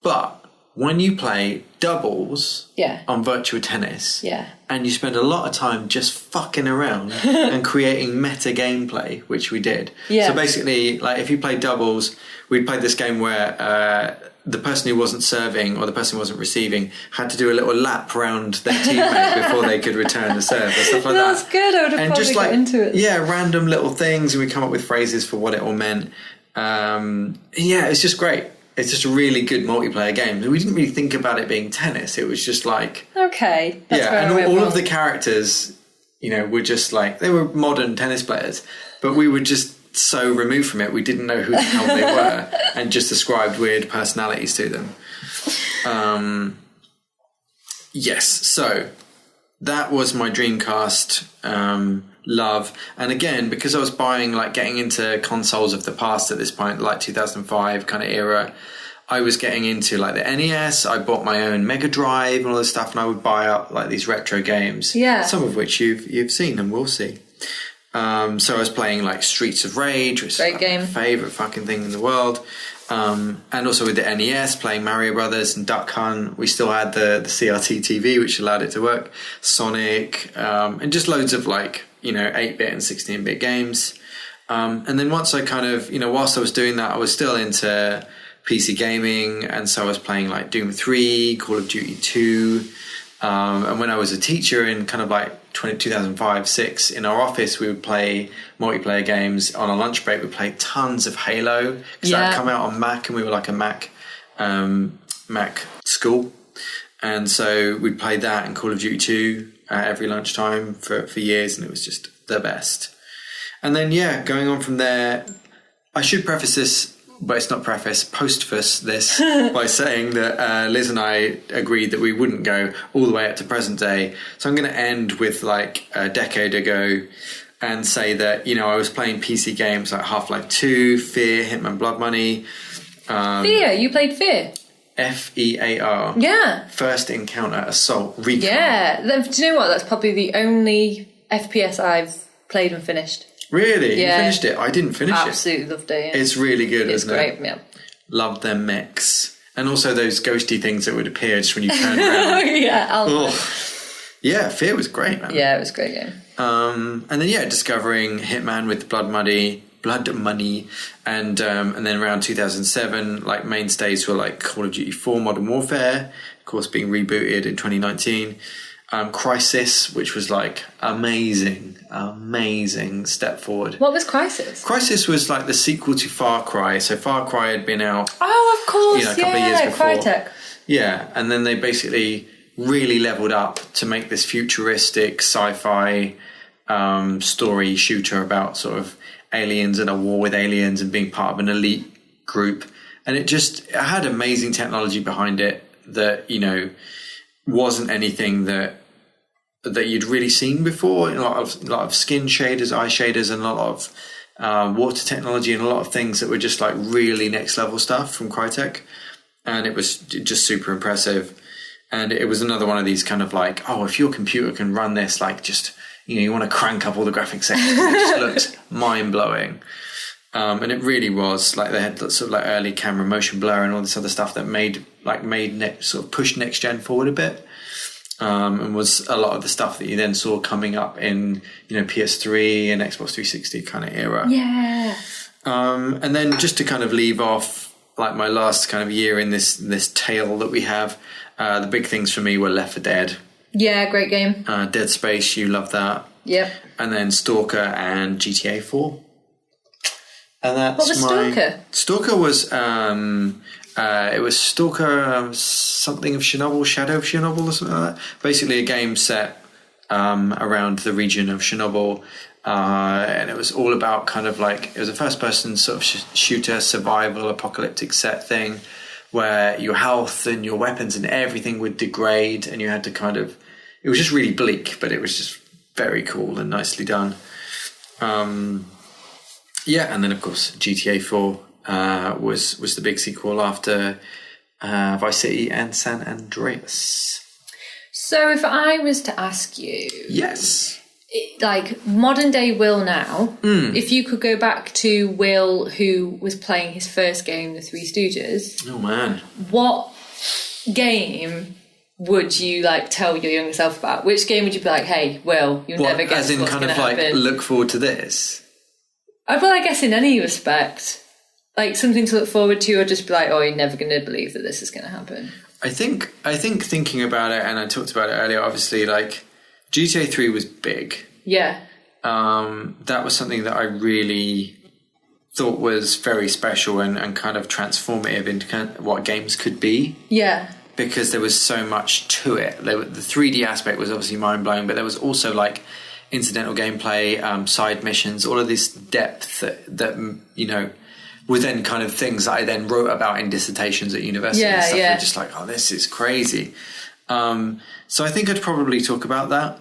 but when you play doubles
Yeah.
on Virtua Tennis,
Yeah.
and you spend a lot of time just fucking around and creating meta gameplay, which we did.
Yeah.
So basically, like if you play doubles, we played this game where the person who wasn't serving or the person who wasn't receiving had to do a little lap around their teammate before they could return the serve and stuff like
That's
that.
good. I would have
And
probably
just
got
like
into it.
yeah, random little things, and we come up with phrases for what it all meant. Yeah, it's just great. It's just a really good multiplayer game. We didn't really think about it being tennis. It was just like
Okay. That's
yeah,
where I
and
went
all
wrong.
of the characters, you know, were just like they were modern tennis players, but we were just so removed from it. We didn't know who the hell they were, and just ascribed weird personalities to them. Yes, so that was my Dreamcast love. And again, because I was getting into consoles of the past at this point, like 2005 kind of era, I was getting into like the NES. I bought my own Mega Drive and all this stuff, and I would buy up like these retro games.
Yeah.
Some of which you've seen and will see. So I was playing like Streets of Rage, which
Great
is
game.
my favourite fucking thing in the world. And also with the NES, playing Mario Brothers and Duck Hunt. We still had the CRT TV, which allowed it to work. Sonic, and just loads of 8-bit and 16-bit games. And then once I kind of, whilst I was doing that, I was still into PC gaming. And so I was playing like Doom 3, Call of Duty 2. And when I was a teacher in kind of like 2005-06 in our office, we would play multiplayer games on a lunch break. We played tons of Halo because that had come out on Mac, and we were like a Mac school, and so we'd play that and Call of Duty 2 every lunchtime for years, and it was just the best. And then going on from there, I should preface this, but it's not postface this by saying that Liz and I agreed that we wouldn't go all the way up to present day. So I'm going to end with like a decade ago and say that, I was playing PC games like Half-Life 2, Fear, Hitman Blood Money.
Fear? You played Fear?
FEAR.
Yeah.
First Encounter Assault Recon.
Yeah. Do you know what? That's probably the only FPS I've played and finished.
Really?
Yeah.
You finished it? I didn't finish it.
Absolutely loved it. Yeah.
It's really good,
It's
isn't
great,
it?
yeah.
Loved their mix. And also those ghosty things that would appear just when you turn around.
Yeah.
Yeah, Fear was great, man.
Yeah, it was a great game.
And then discovering Hitman with Blood Money, and then around 2007, like mainstays were like Call of Duty 4 Modern Warfare, of course being rebooted in 2019. Crisis, which was like amazing step forward.
What was Crisis?
Crisis was like the sequel to Far Cry. So Far Cry had been out,
Oh, of course,
a couple of years before.
Crytek.
Yeah, and then they basically really leveled up to make this futuristic sci-fi story shooter about sort of aliens and a war with aliens and being part of an elite group. And it had amazing technology behind it that, wasn't anything that you'd really seen before. A lot of skin shaders, eye shaders, and a lot of water technology, and a lot of things that were just like really next level stuff from Crytek. And it was just super impressive. And it was another one of these kind of like, oh, if your computer can run this, like just, you want to crank up all the graphics settings. It just looks mind blowing. And it really was like they had sort of like early camera motion blur and all this other stuff that pushed next gen forward a bit. And was a lot of the stuff that you then saw coming up in, PS3 and Xbox 360 kind of era.
Yeah.
And then just to kind of leave off like my last kind of year in this tale that we have, the big things for me were Left 4 Dead.
Yeah, great game.
Dead Space, you love that.
Yep.
And then Stalker and GTA 4. And that's
What was Stalker?
Stalker was it was Stalker something of Chernobyl, Shadow of Chernobyl or something like that. Basically a game set around the region of Chernobyl. And it was all about kind of like, it was a first person sort of shooter, survival, apocalyptic set thing where your health and your weapons and everything would degrade, and you had to kind of, it was just really bleak, but it was just very cool and nicely done. And then of course GTA 4 was the big sequel after Vice City and San Andreas.
So if I was to ask you,
Yes.
like modern day Will now, if you could go back to Will who was playing his first game, The Three Stooges,
Oh man.
what game would you like tell your younger self about? Which game would you be like, hey, Will, you'll never guess
as in
what's
kind
going
of
to
like
happen?
look forward to this?
Well, I guess in any respect, like something to look forward to, or just be like, oh, you're never going to believe that this is going to happen.
I think thinking about it, and I talked about it earlier, obviously, like GTA 3 was big.
Yeah.
That was something that I really thought was very special and kind of transformative into kind of what games could be.
Yeah.
Because there was so much to it. The 3D aspect was obviously mind-blowing, but there was also like incidental gameplay, side missions, all of this depth that you know, were then kind of things that I then wrote about in dissertations at university and stuff.
Yeah.
Were just like, oh, this is crazy. So I think I'd probably talk about that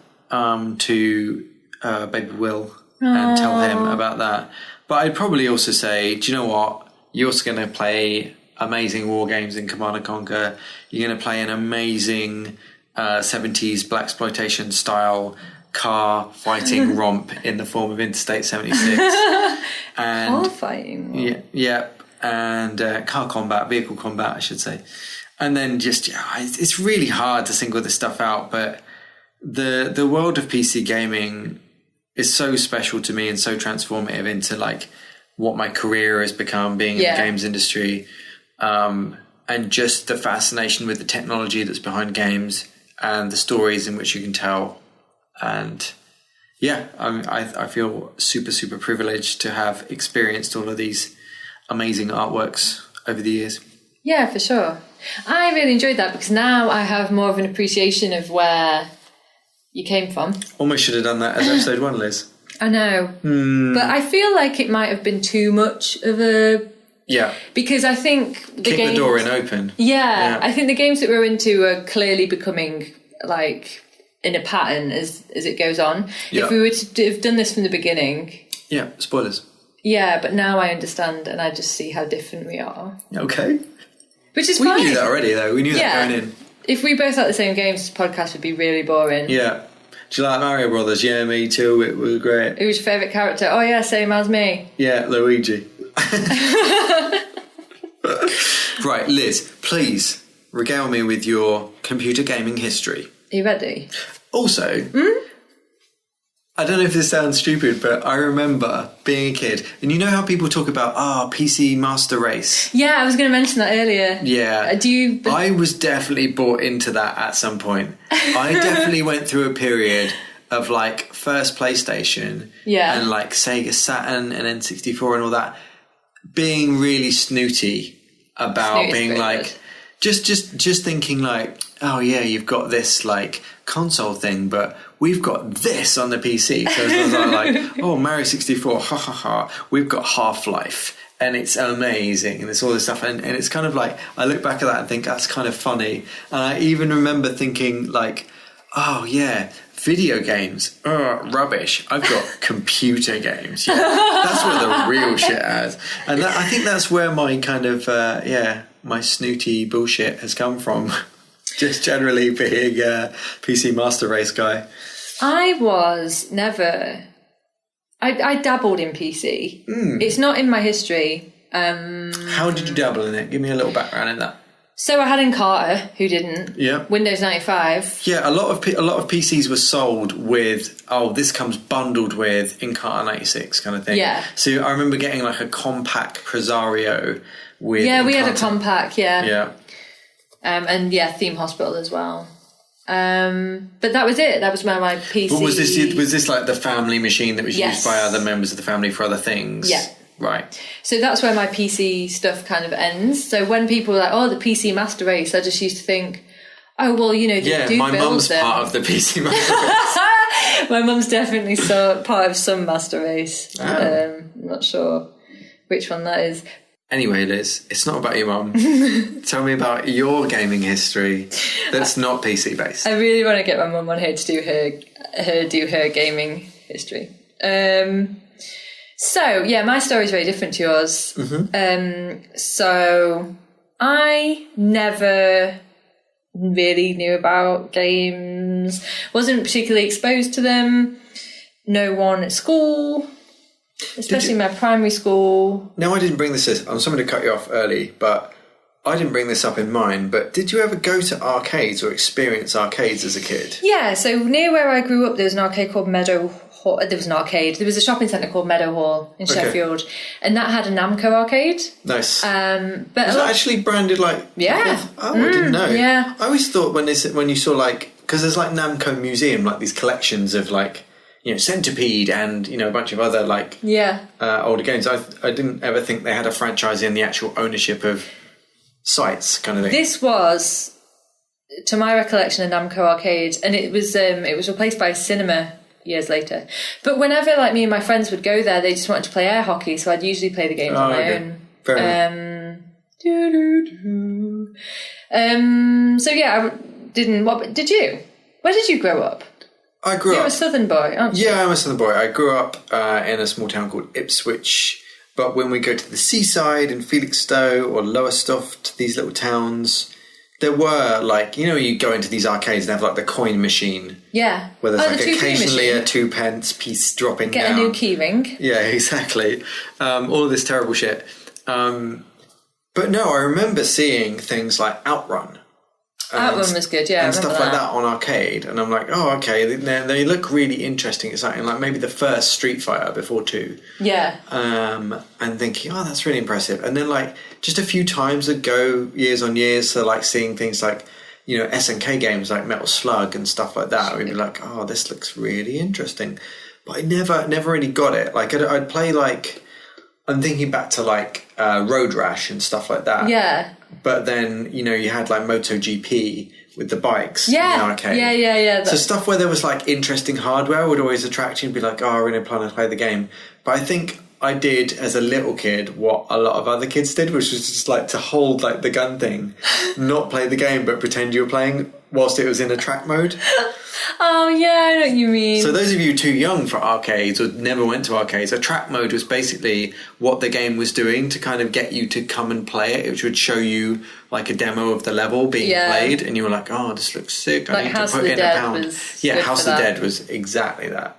to baby Will and tell him about that. But I'd probably also say, do you know what? You're also going to play amazing war games in Command & Conquer. You're going to play an amazing 70s blaxploitation style car fighting romp in the form of Interstate 76. And
Car fighting.
Yeah, and vehicle combat, I should say. And then just, it's really hard to single this stuff out, but the world of PC gaming is so special to me and so transformative into like what my career has become, being in the games industry. And just the fascination with the technology that's behind games and the stories in which you can tell. And I feel super, super privileged to have experienced all of these amazing artworks over the years.
Yeah, for sure. I really enjoyed that because now I have more of an appreciation of where you came from.
Almost should have done that as episode 1, Liz.
I know. But I feel like it might have been too much of a...
Yeah.
Because I think
Kick the door in open.
Yeah, I think the games that we're into are clearly becoming like in a pattern as it goes on.
Yeah.
If we were to have done this from the beginning...
Yeah, spoilers.
Yeah, but now I understand and I just see how different we are.
Okay.
Which is
we
fine.
We knew that already, though. We knew that going in.
If we both like the same games, this podcast would be really boring.
Yeah. Do you like Mario Brothers? Yeah, me too. It was great.
Who was your favourite character? Oh, yeah, same as me.
Yeah, Luigi. Right, Liz, please regale me with your computer gaming history.
Are you ready?
Also, I don't know if this sounds stupid, but I remember being a kid, and you know how people talk about, PC Master Race?
Yeah, I was going to mention that earlier.
Yeah. I was definitely bought into that at some point. I definitely went through a period of like first PlayStation and like Sega Saturn and N64 and all that, being really snooty about being like, just thinking like, oh yeah, you've got this like console thing, but we've got this on the PC. So it was like, oh, Mario 64, ha ha ha, we've got Half-Life. And it's amazing, and it's all this stuff, and it's kind of like, I look back at that and think that's kind of funny. And I even remember thinking like, oh yeah, video games, rubbish. I've got computer games. Yeah, that's what the real shit has. And I think that's where my kind of, my snooty bullshit has come from. Just generally being a PC Master Race guy.
I was never... I dabbled in PC. It's not in my history.
How did you dabble in it? Give me a little background in that.
So I had Encarta, who didn't.
Yeah.
Windows 95.
Yeah, a lot of PCs were sold with, this comes bundled with Encarta 96 kind of thing.
Yeah.
So I remember getting like a compact Presario with
Yeah, we
Encarta.
had a compact, yeah.
Yeah.
And Theme Hospital as well. But that was it. That was my PC.
But was this like the family machine that was used by other members of the family for other things?
Yeah.
Right.
So that's where my PC stuff kind of ends. So when people were like, the PC Master Race, I just used to think, they do
my
build
mum's
them.
part of the PC Master Race.
My mum's definitely part of some Master Race.
Oh.
I'm not sure which one that is.
Anyway, Liz, it's not about your mum. Tell me about your gaming history that's not PC based.
I really want to get my mum on here to do her gaming history. So my story is very different to yours.
Mm-hmm.
So I never really knew about games, wasn't particularly exposed to them. No one at school, especially my primary school.
No, I didn't bring this. I'm sorry to cut you off early, but I didn't bring this up in mine, but did you ever go to arcades or experience arcades as a kid?
Yeah, so near where I grew up, there was an arcade called Meadow Hall. There was an arcade. There was a shopping centre called Meadow Hall in Sheffield, and that had a Namco arcade.
Nice.
But
Was it actually branded like?
Yeah.
Oh, I didn't know.
Yeah.
I always thought when you saw like, because there's like Namco Museum, like these collections of like, Centipede and a bunch of other like older games. I didn't ever think they had a franchise in the actual ownership of sites kind of thing.
This was, to my recollection, a Namco arcade, and it was replaced by a cinema years later. But whenever like me and my friends would go there, they just wanted to play air hockey, so I'd usually play the games on my own.
Fair enough.
So yeah, I didn't. What did you? Where did you grow up?
I grew up.
You're a southern boy, aren't you?
Yeah, I'm a southern boy. I grew up in a small town called Ipswich. But when we go to the seaside in Felixstowe or Lowestoft, these little towns, there were like, you go into these arcades and have like the coin machine.
Yeah.
Where there's
the
occasionally a 2p piece dropping
down. Get a new key ring.
Yeah, exactly. All of this terrible shit. But no, I remember seeing things like Outrun.
Outrun was good, yeah.
And stuff like that on arcade. And I'm like, oh, okay, they look really interesting. It's like maybe the first Street Fighter before 2.
Yeah.
And thinking, oh, that's really impressive. And then like just a few times ago, years on years, so like seeing things like, SNK games like Metal Slug and stuff like that. We'd be like, oh, this looks really interesting. But I never really got it. Like I'd play like, I'm thinking back to like Road Rash and stuff like that.
Yeah.
But then, you had like MotoGP with the bikes in the arcade.
Yeah.
So stuff where there was like interesting hardware would always attract you and be like, oh, I really plan to play the game. But I think I did as a little kid what a lot of other kids did, which was just like to hold like the gun thing, not play the game, but pretend you were playing whilst it was in a track mode.
Oh, yeah, I know what you mean.
So those of you too young for arcades or never went to arcades, a track mode was basically what the game was doing to kind of get you to come and play it, which would show you like a demo of the level being played, and you were like, oh, this looks sick. I need to put in £1. House of the Dead was exactly that.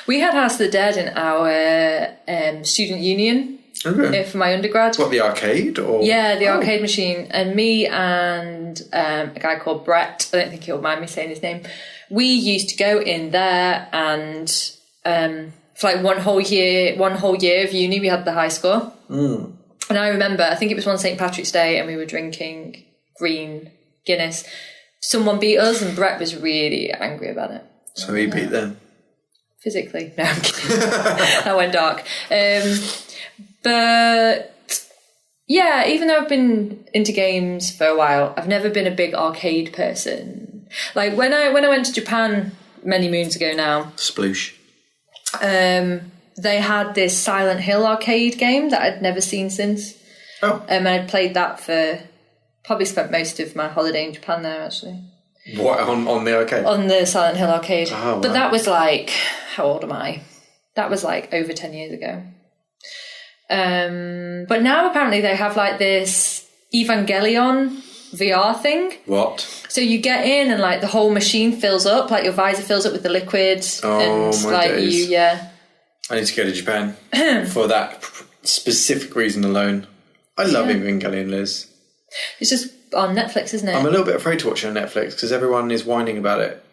We had House of the Dead in our student union for my undergrad.
What, the arcade? Or?
Yeah, the arcade machine. And me and a guy called Brett, I don't think he'll mind me saying his name, we used to go in there and for like one whole year of uni, we had the high score. And I remember, I think it was on St. Patrick's Day, and we were drinking green Guinness. Someone beat us, and Brett was really angry about it.
So he beat them?
Physically. No, I'm kidding. That went dark. But yeah, even though I've been into games for a while, I've never been a big arcade person. Like when I went to Japan many moons ago now.
Sploosh.
They had this Silent Hill arcade game that I'd never seen since.
Oh.
And I'd played that probably spent most of my holiday in Japan there, actually.
What, on the arcade?
On the Silent Hill arcade.
Oh, wow.
But that was like, how old am I? That was like over 10 years ago. But now apparently they have like this Evangelion VR thing.
What?
So you get in and like the whole machine fills up, like your visor fills up with the liquid.
Oh,
and
my
like
days. I need to go to Japan for that specific reason alone. I love Evangelion, Liz.
It's just on Netflix, isn't it?
I'm a little bit afraid to watch it on Netflix because everyone is whining about it.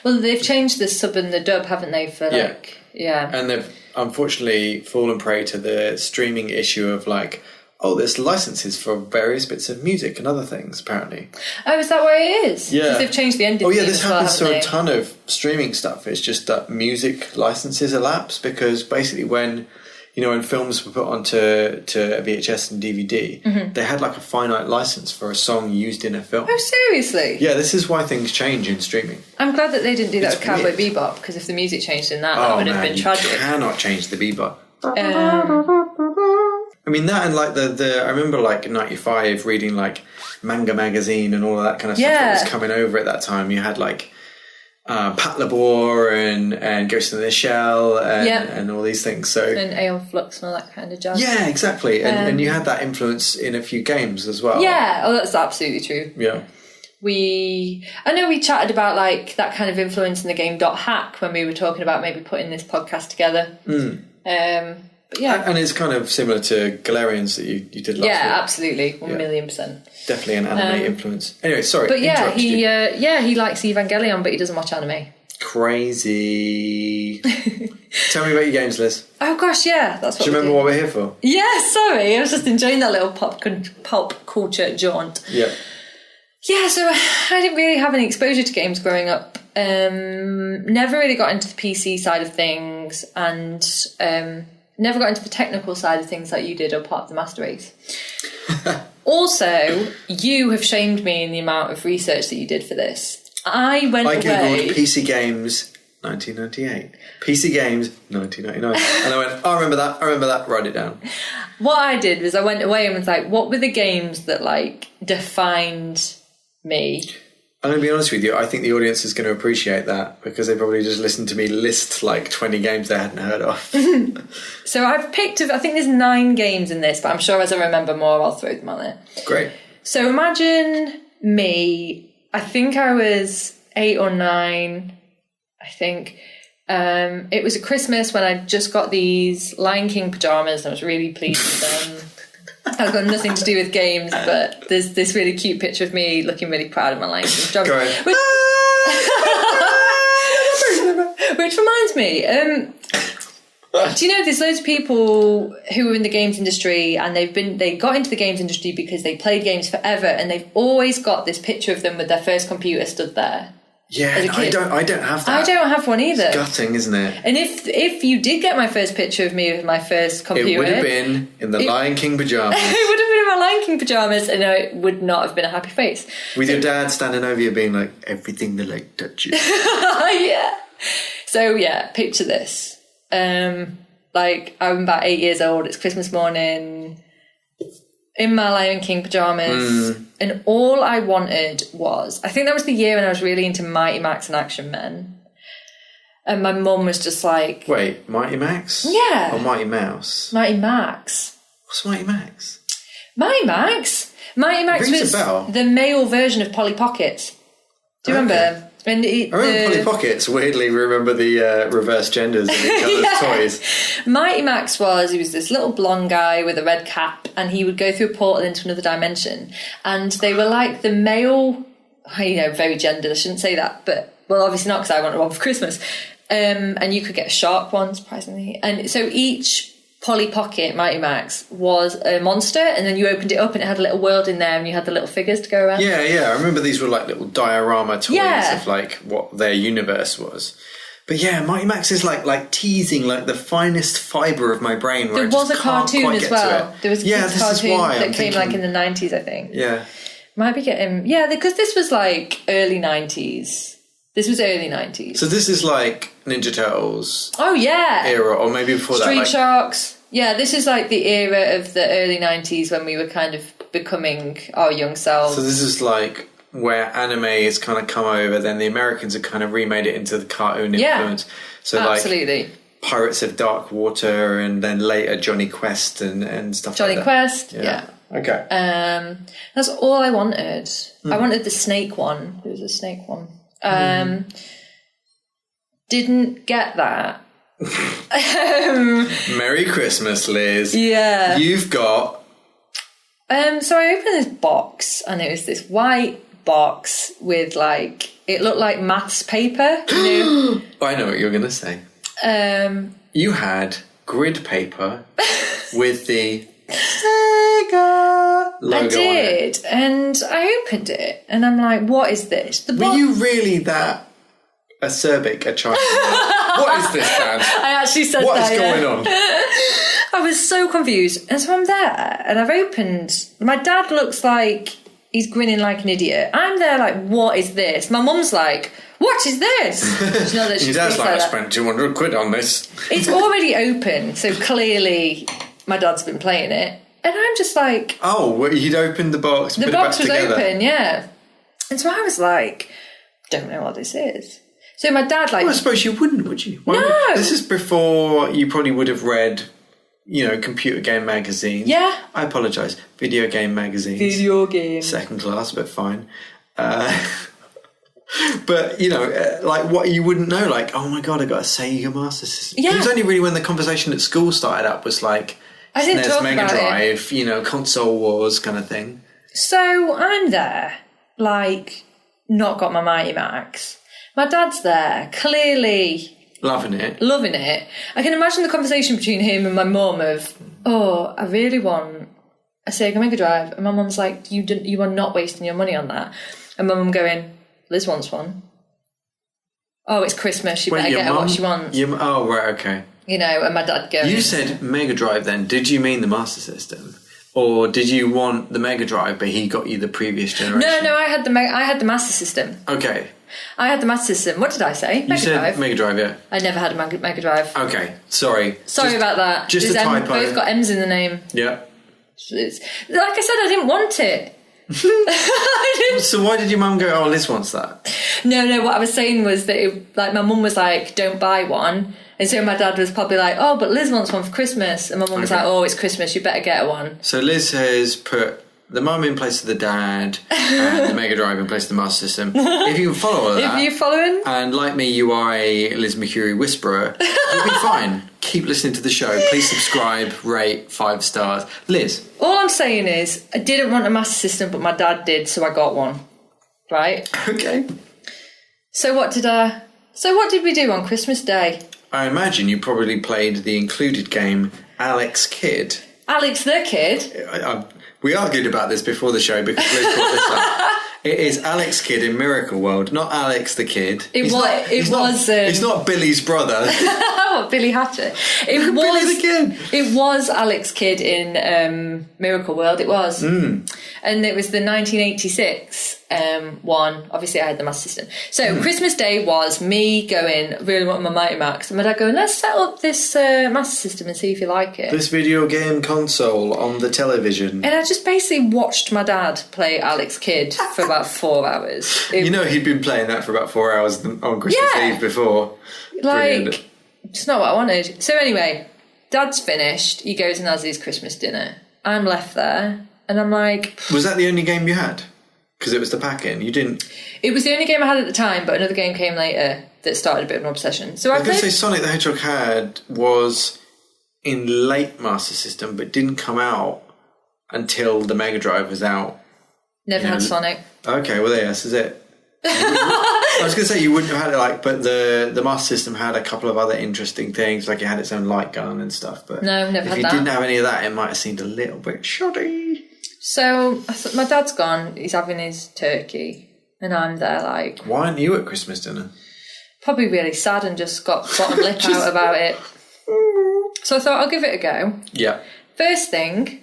Well, they've changed the sub and the dub, haven't they? For like,
And they've unfortunately fallen prey to the streaming issue of like, oh, there's licenses for various bits of music and other things, apparently.
Oh, is that what it is?
Yeah.
Because they've changed the ending.
Oh, yeah, this happens to
well,
a ton of streaming stuff. It's just that music licenses elapse because basically when films were put onto VHS and DVD, they had like a finite license for a song used in a film.
Oh, seriously?
Yeah, this is why things change in streaming.
I'm glad that they didn't do that with Cowboy Bebop, because if the music changed in that would have been tragic.
You cannot change the bebop. I mean, that and like the I remember like in 95 reading like Manga Magazine and all of that kind of stuff that was coming over at that time. You had like Pat Labor and Ghost in the Shell and all these things. So
and Aeon Flux and all that kind of jazz.
Yeah, exactly. And you had that influence in a few games as well.
Yeah, that's absolutely true.
Yeah.
I know we chatted about like that kind of influence in the game .hack when we were talking about maybe putting this podcast together. But yeah.
And it's kind of similar to Galarians that you did last week.
Absolutely. 1,000,000%.
Definitely an anime influence. Anyway, sorry.
But yeah,
interrupted you.
he likes Evangelion, but he doesn't watch anime.
Crazy. Tell me about your games, Liz.
Oh gosh, yeah, that's what.
Do you remember what we're here for?
Yeah, sorry, I was just enjoying that little pop culture jaunt.
Yeah.
Yeah, so I didn't really have any exposure to games growing up. Never really got into the PC side of things, and never got into the technical side of things like you did or part of the Master Race. Also, you have shamed me in the amount of research that you did for this. I
googled PC games 1998, PC games 1999, and I went, I remember that, write it down.
What I did was I went away and was like, what were the games that like defined me?
I'm going to be honest with you, I think the audience is going to appreciate that because they probably just listened to me list like 20 games they hadn't heard of.
So I've picked, I think there's 9 games in this, but I'm sure as I remember more, I'll throw them on there.
Great.
So imagine me, I think I was 8 or 9, I think. It was a Christmas when I just got these Lion King pyjamas and I was really pleased with them. I've got nothing to do with games, but there's this really cute picture of me looking really proud of my Lion King pyjamas.
Go ahead.
Which reminds me, do you know there's loads of people who are in the games industry and they got into the games industry because they played games forever and they've always got this picture of them with their first computer stood there.
Yeah, I don't have that.
I don't have one either.
It's gutting, isn't it?
And if you did get my first picture of me with my first computer,
it would have been in the Lion King pyjamas.
It would have been in my Lion King pyjamas, and it would not have been a happy face.
With your dad standing over you, being like, "Everything the light touches."
Yeah. So yeah, picture this. Like I'm about 8 years old. It's Christmas morning. In my Lion King pyjamas, and all I wanted was, I think that was the year when I was really into Mighty Max and Action Men, and my mum was just like,
wait, Mighty Max?
Yeah.
Or Mighty Mouse?
Mighty Max.
What's Mighty Max?
Mighty Max
Rings
was
a bell.
the male version of Polly Pocket. Do you remember? And
I remember Polly Pockets. Weirdly, remember the reverse genders in each other's toys.
Mighty Max he was this little blonde guy with a red cap, and he would go through a portal into another dimension. And they were like the male, very gendered. I shouldn't say that, but well, obviously not because I wanted one for Christmas. And you could get a shark one, surprisingly. And so each Polly Pocket Mighty Max was a monster, and then you opened it up and it had a little world in there and you had the little figures to go around.
Yeah, I remember these were like little diorama toys of like what their universe was. But yeah, Mighty Max is like teasing like the finest fibre of my brain.
There was a cartoon as well. There was a cartoon that came like in the 90s, I think.
Yeah.
Might be getting... Yeah, because this was like early 90s. This was early 90s.
So this is like Ninja Turtles.
Oh, yeah.
Era, or maybe before
Street
that.
Sharks. Yeah, this is like the era of the early 90s when we were kind of becoming our young selves.
So this is like where anime has kind of come over, then the Americans have kind of remade it into the cartoon influence. So
absolutely.
Like Pirates of Dark Water, and then later Johnny Quest and stuff like that.
Johnny Quest, yeah.
Okay.
That's all I wanted. I wanted the snake one. There was a snake one. Didn't get that.
Merry Christmas, Liz.
Yeah.
You've got...
So I opened this box, and it was this white box with like... It looked like maths paper. You know?
I know what you're going to say. You had grid paper with the Sega logo
I did,
on it.
and I opened it, and I'm like, what is this?
Were you really that acerbic a child? What is this, Dad?
I actually said
what
that.
What is going on?
I was so confused. And so I'm there, and I've opened... My dad looks like he's grinning like an idiot. I'm there like, what is this? My mum's like, what is this?
Your dad's like, I spent 200 quid on this.
It's already open, so clearly my dad's been playing it. And I'm just like...
Oh, well, he'd opened the box and
the
put it back
box was
together.
open, yeah. And so I was like, don't know what this is. So my dad like...
Well, I suppose you wouldn't, would you?
No!
This is before you probably would have read, computer game magazines.
Yeah.
I apologise. Video game magazines.
Video game.
Second class, but fine. But, like what you wouldn't know, like, oh my God, I got a Sega Master System.
Yeah.
It was only really when the conversation at school started up was like,
I didn't
SNES,
talk
Mega
about
Drive, console wars kind of thing.
So I'm there, like, not got my Mighty Max. My dad's there, clearly
Loving it.
loving it. I can imagine the conversation between him and my mum of, oh, I really want a Sega Mega Drive. And my mum's like, you are not wasting your money on that. And my mum going, Liz wants one. Oh, it's Christmas, she better get her what she wants.
Oh, right, okay.
And my dad goes...
You said Mega Drive then. Did you mean the Master System? Or did you want the Mega Drive, but he got you the previous generation?
No, I had the Master System.
Okay.
I had the Master System. What did I say? Mega
said
Drive.
Mega Drive, yeah.
I never had a Mega Drive.
Okay, sorry.
Sorry about that.
Just a typo.
Both got M's in the name.
Yeah.
Like I said, I didn't want it.
So why did your mum go, oh, Liz wants that?
No, what I was saying was that my mum was like, don't buy one. And so my dad was probably like, oh, but Liz wants one for Christmas. And my mum was like, oh, it's Christmas, you better get her one.
So Liz has put the mum in place of the dad and the Mega Drive in place of the Master System. If you can follow all of that.
If you're following.
And like me, you are a Liz Mercury whisperer, you'll be fine. Keep listening to the show. Please subscribe, rate, 5 stars. Liz.
All I'm saying is, I didn't want a Master System, but my dad did, so I got one. Right?
Okay.
So what did we do on Christmas Day?
I imagine you probably played the included game Alex Kidd.
Alex the Kid.
We argued about this before the show because Liz brought this up. It is Alex Kidd in Miracle World, not Alex the Kid. It's not Billy's brother.
Oh, Billy Hatcher. It was
Billy the Kid.
It was Alex Kidd in Miracle World. It was, and it was the 1986 one. Obviously, I had the Master System. So Christmas Day was me going, really want my Mighty Max, and my dad going, let's set up this Master System and see if you like it.
This video game console on the television.
And I just basically watched my dad play Alex Kidd for about 4 hours.
He'd been playing that for about 4 hours on Christmas Eve before.
Like, it's not what I wanted. So anyway, Dad's finished. He goes and has his Christmas dinner. I'm left there, and I'm like...
Was that the only game you had? Because it was the pack-in. You didn't...
It was the only game I had at the time, but another game came later that started a bit of an obsession. So I was
going to say Sonic the Hedgehog was in late Master System, but didn't come out until the Mega Drive was out.
Never had Sonic.
Okay, well, this is it. I was going to say you wouldn't have had it, but the Master System had a couple of other interesting things, like it had its own light gun and stuff. But
no, never had that.
If you didn't have any of that, it might have seemed a little bit shoddy.
So my dad's gone. He's having his turkey, and I'm there like.
Why aren't you at Christmas dinner?
Probably really sad and just got bottom lip out about it. So I thought I'll give it a go.
Yeah.
First thing,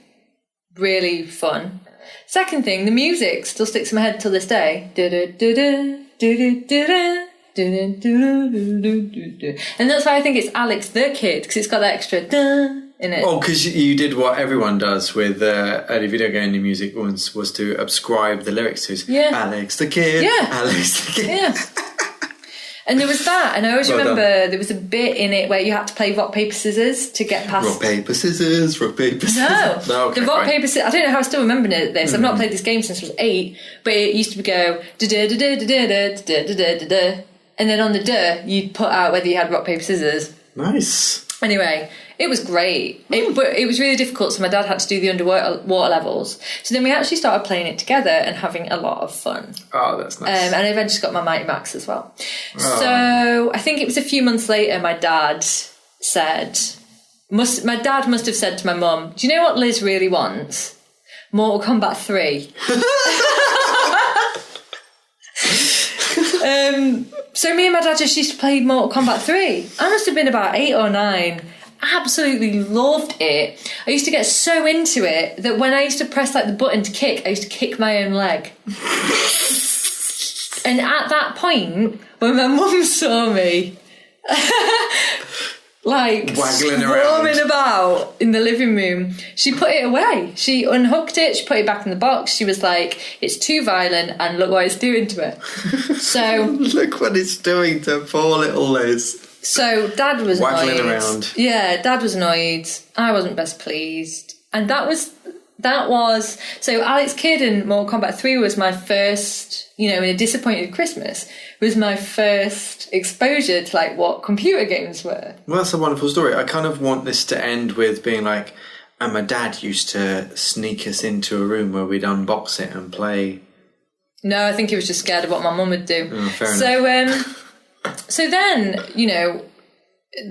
really fun. Second thing, the music still sticks in my head till this day. And that's why I think it's Alex the Kid, because it's got that extra in it.
Oh, because you did what everyone does with early video game music was to ascribe the lyrics to it.
Yeah.
Alex the Kid.
Yeah.
Alex the Kid.
Yeah. And there was that, and I always remember there was a bit in it where you had to play rock, paper, scissors to get past...
Rock, paper, scissors, rock, paper, scissors.
No,
okay,
the rock, paper, scissors... I don't know how I still remember this. I've not played this game since I was 8, but it used to go... And then on the you'd put out whether you had rock, paper, scissors.
Nice.
Anyway, it was great. But it was really difficult, so my dad had to do the underwater levels. So then we actually started playing it together and having a lot of fun.
Oh, that's nice.
And I eventually got my Mighty Max as well. Oh. So I think it was a few months later, my dad said... My dad must have said to my mum, do you know what Liz really wants? Mortal Kombat 3. So me and my dad just used to play Mortal Kombat 3. I must have been about 8 or 9. Absolutely loved it. I used to get so into it that when I used to press like the button to kick, I used to kick my own leg. And at that point, when my mum saw me like
waggling
roaming about in the living room, she put it away. She unhooked it, she put it back in the box. She was like, it's too violent and look what it's doing to it. So
look what it's doing to poor little Liz.
So Dad was
waggling
annoyed.
Around.
Yeah, Dad was annoyed. I wasn't best pleased. And that was that was... So Alex Kidd in Mortal Kombat 3 was my first, in a disappointed Christmas, was my first exposure to, like, what computer games were.
Well, that's a wonderful story. I kind of want this to end with being like, and my dad used to sneak us into a room where we'd unbox it and play.
No, I think he was just scared of what my mum would do.
Oh, fair enough.
So then,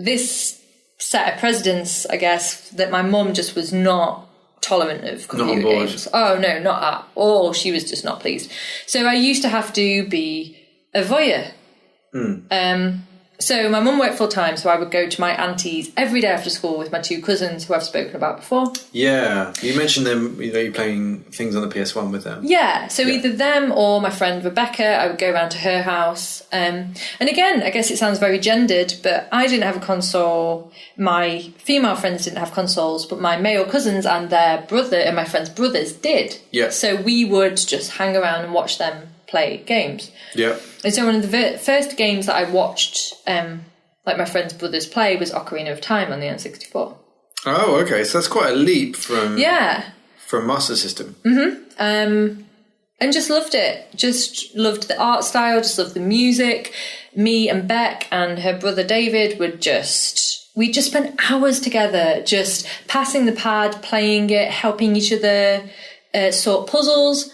this set a precedence, I guess, that my mum just was not tolerant of computer games. Oh, no, not at all. She was just not pleased. So I used to have to be a voyeur. So my mum worked full time, so I would go to my auntie's every day after school with my two cousins who I've spoken about before.
Yeah, you mentioned them, you're playing things on the PS1 with them.
Yeah, so either them or my friend Rebecca, I would go around to her house. And again, I guess it sounds very gendered, but I didn't have a console. My female friends didn't have consoles, but my male cousins and their brother and my friend's brothers did.
Yeah.
So we would just hang around and watch them play games.
Yeah.
And so one of the first games that I watched, like my friend's brothers play, was Ocarina of Time on the N64.
Oh, okay. So that's quite a leap from
from
Master System.
And just loved it. Just loved the art style. Just loved the music. Me and Beck and her brother David we just spent hours together, just passing the pad, playing it, helping each other sort puzzles.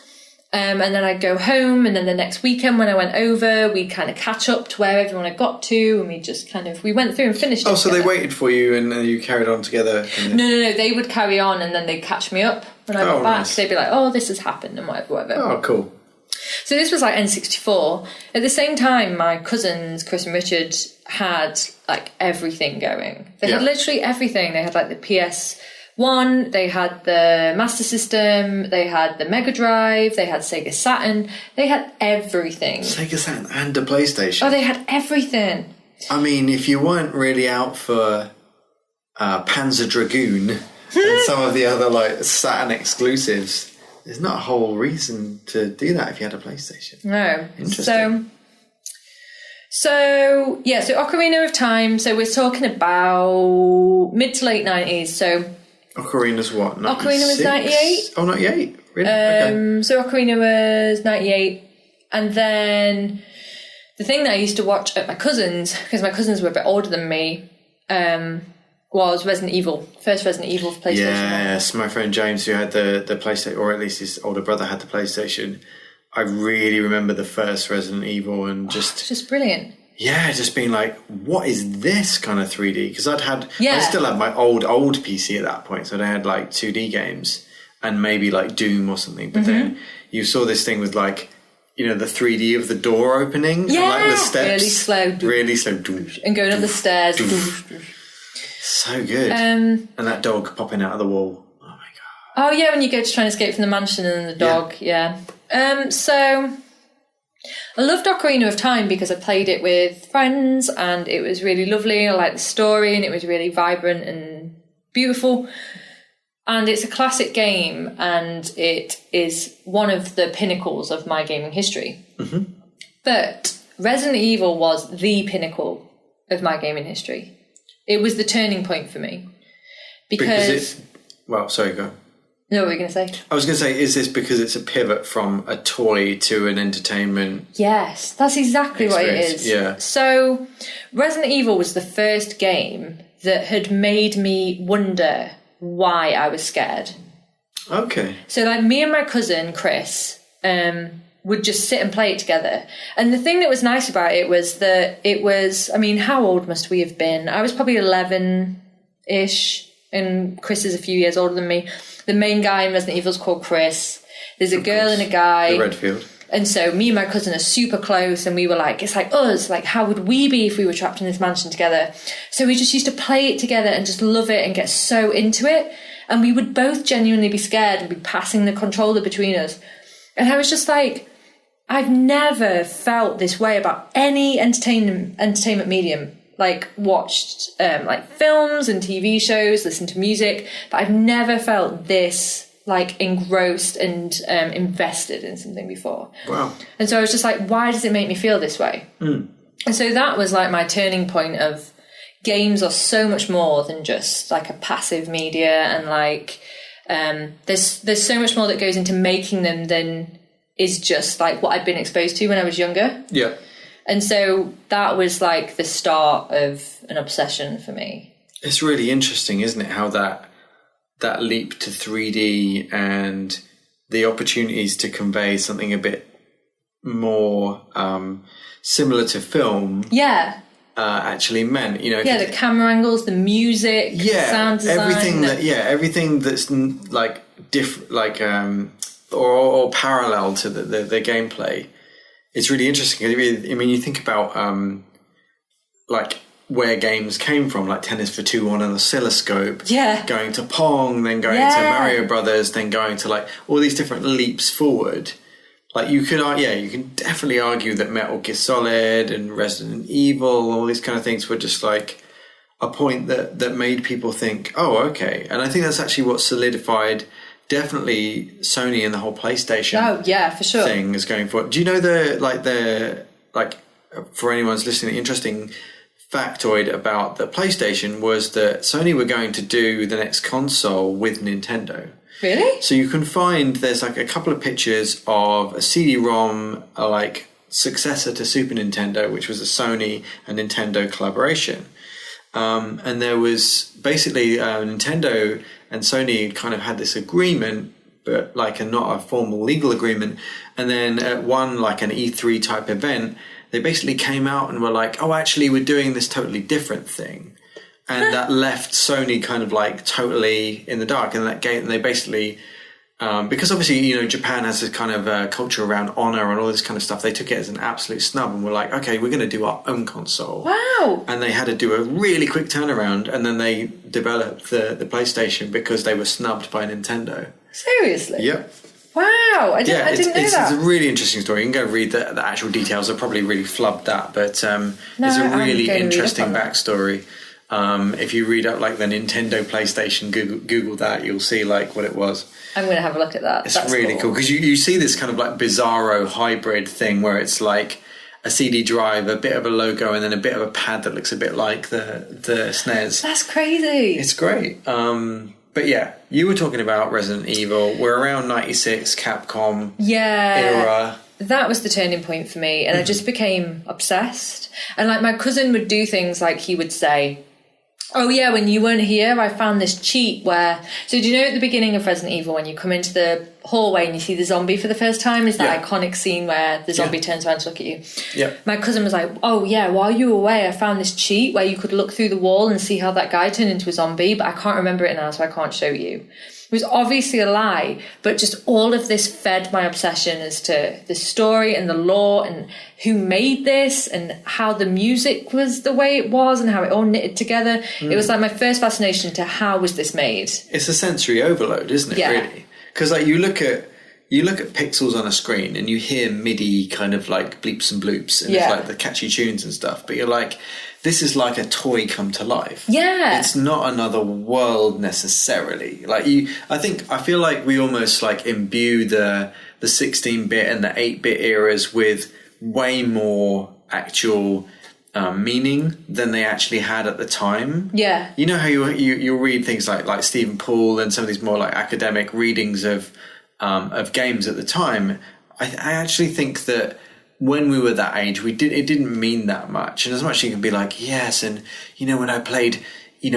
And then I'd go home, and then the next weekend when I went over, we'd kind of catch up to where everyone had got to, and we just we went through and finished it.
Oh, so
together.
they waited for you and then you carried on together?
No, they would carry on, and then they'd catch me up when I got back.
Nice.
They'd be like, oh, this has happened, and whatever.
Oh, cool.
So this was like N64. At the same time, my cousins, Chris and Richard, had like everything going. They had literally everything. They had like the PS1, they had the Master System, they had the Mega Drive, they had Sega Saturn, they had everything.
Sega Saturn and the PlayStation.
Oh, they had everything.
I mean, if you weren't really out for Panzer Dragoon and some of the other like Saturn exclusives, there's not a whole reason to do that if you had a PlayStation.
No.
Interesting.
So Ocarina of Time, so we're talking about mid to late 90s, so...
Ocarina's what, 96?
Ocarina was 98.
Oh, 98? Really? Okay.
So Ocarina was 98. And then the thing that I used to watch at my cousins, because my cousins were a bit older than me, was Resident Evil. First Resident Evil for PlayStation.
Yes, my friend James, who had the PlayStation, or at least his older brother had the PlayStation. I really remember the first Resident Evil and just
brilliant.
Yeah, just being like, what is this kind of 3D? Because I still had my old PC at that point, so they had like 2D games and maybe like Doom or something. But then you saw this thing with like, the 3D of the door opening and like the steps. Really slow.
And going up the stairs.
So good. And that dog popping out of the wall. Oh my God.
Oh yeah, when you go to try and escape from the mansion and the dog, so I loved Ocarina of Time because I played it with friends and it was really lovely. I liked the story and it was really vibrant and beautiful. And it's a classic game and it is one of the pinnacles of my gaming history. Mm-hmm. But Resident Evil was the pinnacle of my gaming history. It was the turning point for me. Because
sorry, go.
No, what were you going to say?
I was going to say, is this because it's a pivot from a toy to an entertainment?
Yes, that's exactly what it is.
Yeah.
So, Resident Evil was the first game that had made me wonder why I was scared.
Okay.
So, like, me and my cousin, Chris, would just sit and play it together. And the thing that was nice about it was that it was, I mean, how old must we have been? I was probably 11-ish, and Chris is a few years older than me. The main guy in Resident Evil is called Chris. There's a girl and a guy.
The Redfield.
And so me and my cousin are super close, and we were like, it's like us, like how would we be if we were trapped in this mansion together? So we just used to play it together and just love it and get so into it. And we would both genuinely be scared and be passing the controller between us. And I was just like, I've never felt this way about any entertainment medium. Like watched like films and TV shows, listened to music, but I've never felt this like engrossed and invested in something before.
Wow. And
so I was just like, why does it make me feel this way? And so that was like my turning point of games are so much more than just like a passive media and like There's so much more that goes into making them than is just like what I'd been exposed to when I was younger.
Yeah.
And so that was like the start of an obsession for me.
It's really interesting, isn't it? How that leap to 3D and the opportunities to convey something a bit more similar to film.
Yeah.
Actually meant,
the camera angles, the music, sound design,
everything that's like different, like or parallel to the gameplay. It's really interesting. I mean, you think about like where games came from, like Tennis for Two on an oscilloscope, going to Pong, then going to Mario Brothers, then going to like all these different leaps forward. Like you can definitely argue that Metal Gear Solid and Resident Evil, all these kind of things were just like a point that made people think, oh, okay. And I think that's actually what solidified definitely Sony and the whole PlayStation.
Oh yeah, for sure.
Thing is going forward. Do you know for anyone who's listening, interesting factoid about the PlayStation was that Sony were going to do the next console with Nintendo.
Really?
So you can find there's like a couple of pictures of a CD-ROM, like successor to Super Nintendo, which was a Sony and Nintendo collaboration. And there was basically Nintendo and Sony kind of had this agreement, but like not a formal legal agreement. And then at one, like an E3 type event, they basically came out and were like, oh, actually, we're doing this totally different thing. And that left Sony kind of like totally in the dark. And that game, they basically, because obviously, Japan has this kind of culture around honor and all this kind of stuff. They took it as an absolute snub and were like, okay, we're going to do our own console.
Wow.
And they had to do a really quick turnaround. And then they developed the PlayStation because they were snubbed by Nintendo.
Seriously?
Yep.
Wow, I didn't know that.
It's a really interesting story. You can go read the actual details. I probably really flubbed that. But it's a really interesting backstory. If you read up like the Nintendo PlayStation, Google that, you'll see like what it was.
I'm going to have a look at that.
It's really cool because you see this kind of like bizarro hybrid thing where it's like a CD drive, a bit of a logo, and then a bit of a pad that looks a bit like the SNES.
That's crazy.
It's great. But yeah, you were talking about Resident Evil. We're around 96, Capcom era.
That was the turning point for me, and I just became obsessed. And like my cousin would do things like he would say, oh yeah, when you weren't here, I found this cheat where... So do you know at the beginning of Resident Evil when you come into the hallway and you see the zombie for the first time? Is that iconic scene where the zombie turns around to look at you? Yeah. My cousin was like, oh yeah, while you were away, I found this cheat where you could look through the wall and see how that guy turned into a zombie, but I can't remember it now, so I can't show you. It was obviously a lie, but just all of this fed my obsession as to the story and the lore and who made this and how the music was the way it was and how it all knitted together. It was like my first fascination to how was this made.
It's a sensory overload, isn't it, really? Because like you look at pixels on a screen and you hear MIDI kind of like bleeps and bloops and it's like the catchy tunes and stuff, but you're like, this is like a toy come to life.
Yeah.
It's not another world necessarily. Like I feel like we almost like imbue the 16-bit and the 8-bit eras with way more actual meaning than they actually had at the time.
Yeah.
You know how you'll read things like Stephen Poole and some of these more like academic readings of games at the time. I actually think that when we were that age, it didn't mean that much. And as much as you can be like, yes, and when I played,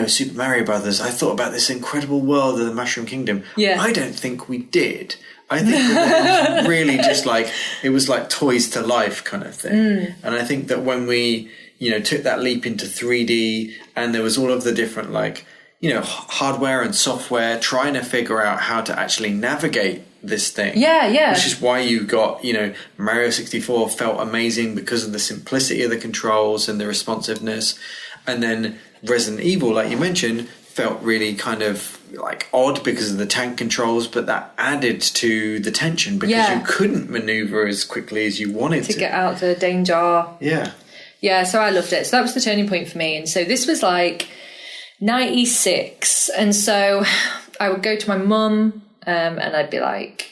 Super Mario Brothers, I thought about this incredible world of the Mushroom Kingdom.
Yeah.
I don't think we did. I think it was really just like, it was like toys to life kind of thing. And I think that when we, took that leap into 3D and there was all of the different like, hardware and software trying to figure out how to actually navigate this thing.
Yeah.
Which is why you got, Mario 64 felt amazing because of the simplicity of the controls and the responsiveness. And then Resident Evil, like you mentioned, felt really kind of like odd because of the tank controls, but that added to the tension because you couldn't maneuver as quickly as you wanted to
get out the danger. Yeah, so I loved it. So that was the turning point for me. And so this was like 96. And so I would go to my mum and I'd be like,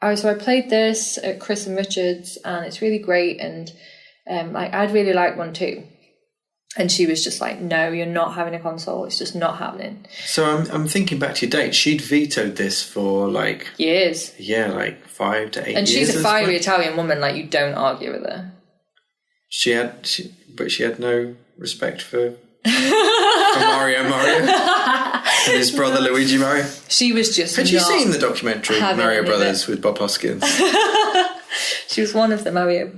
oh, so I played this at Chris and Richard's and it's really great. And I'd really like one too. And she was just like, no, you're not having a console. It's just not happening.
So I'm thinking back to your date. She'd vetoed this for like...
Years.
Yeah, like 5 to 8 years.
And she's a fiery Italian woman. Like, you don't argue with her.
But she had no respect for Mario and his brother Luigi Mario.
She was just
Had you seen the documentary Mario Brothers with Bob Hoskins?
She was one of the Mario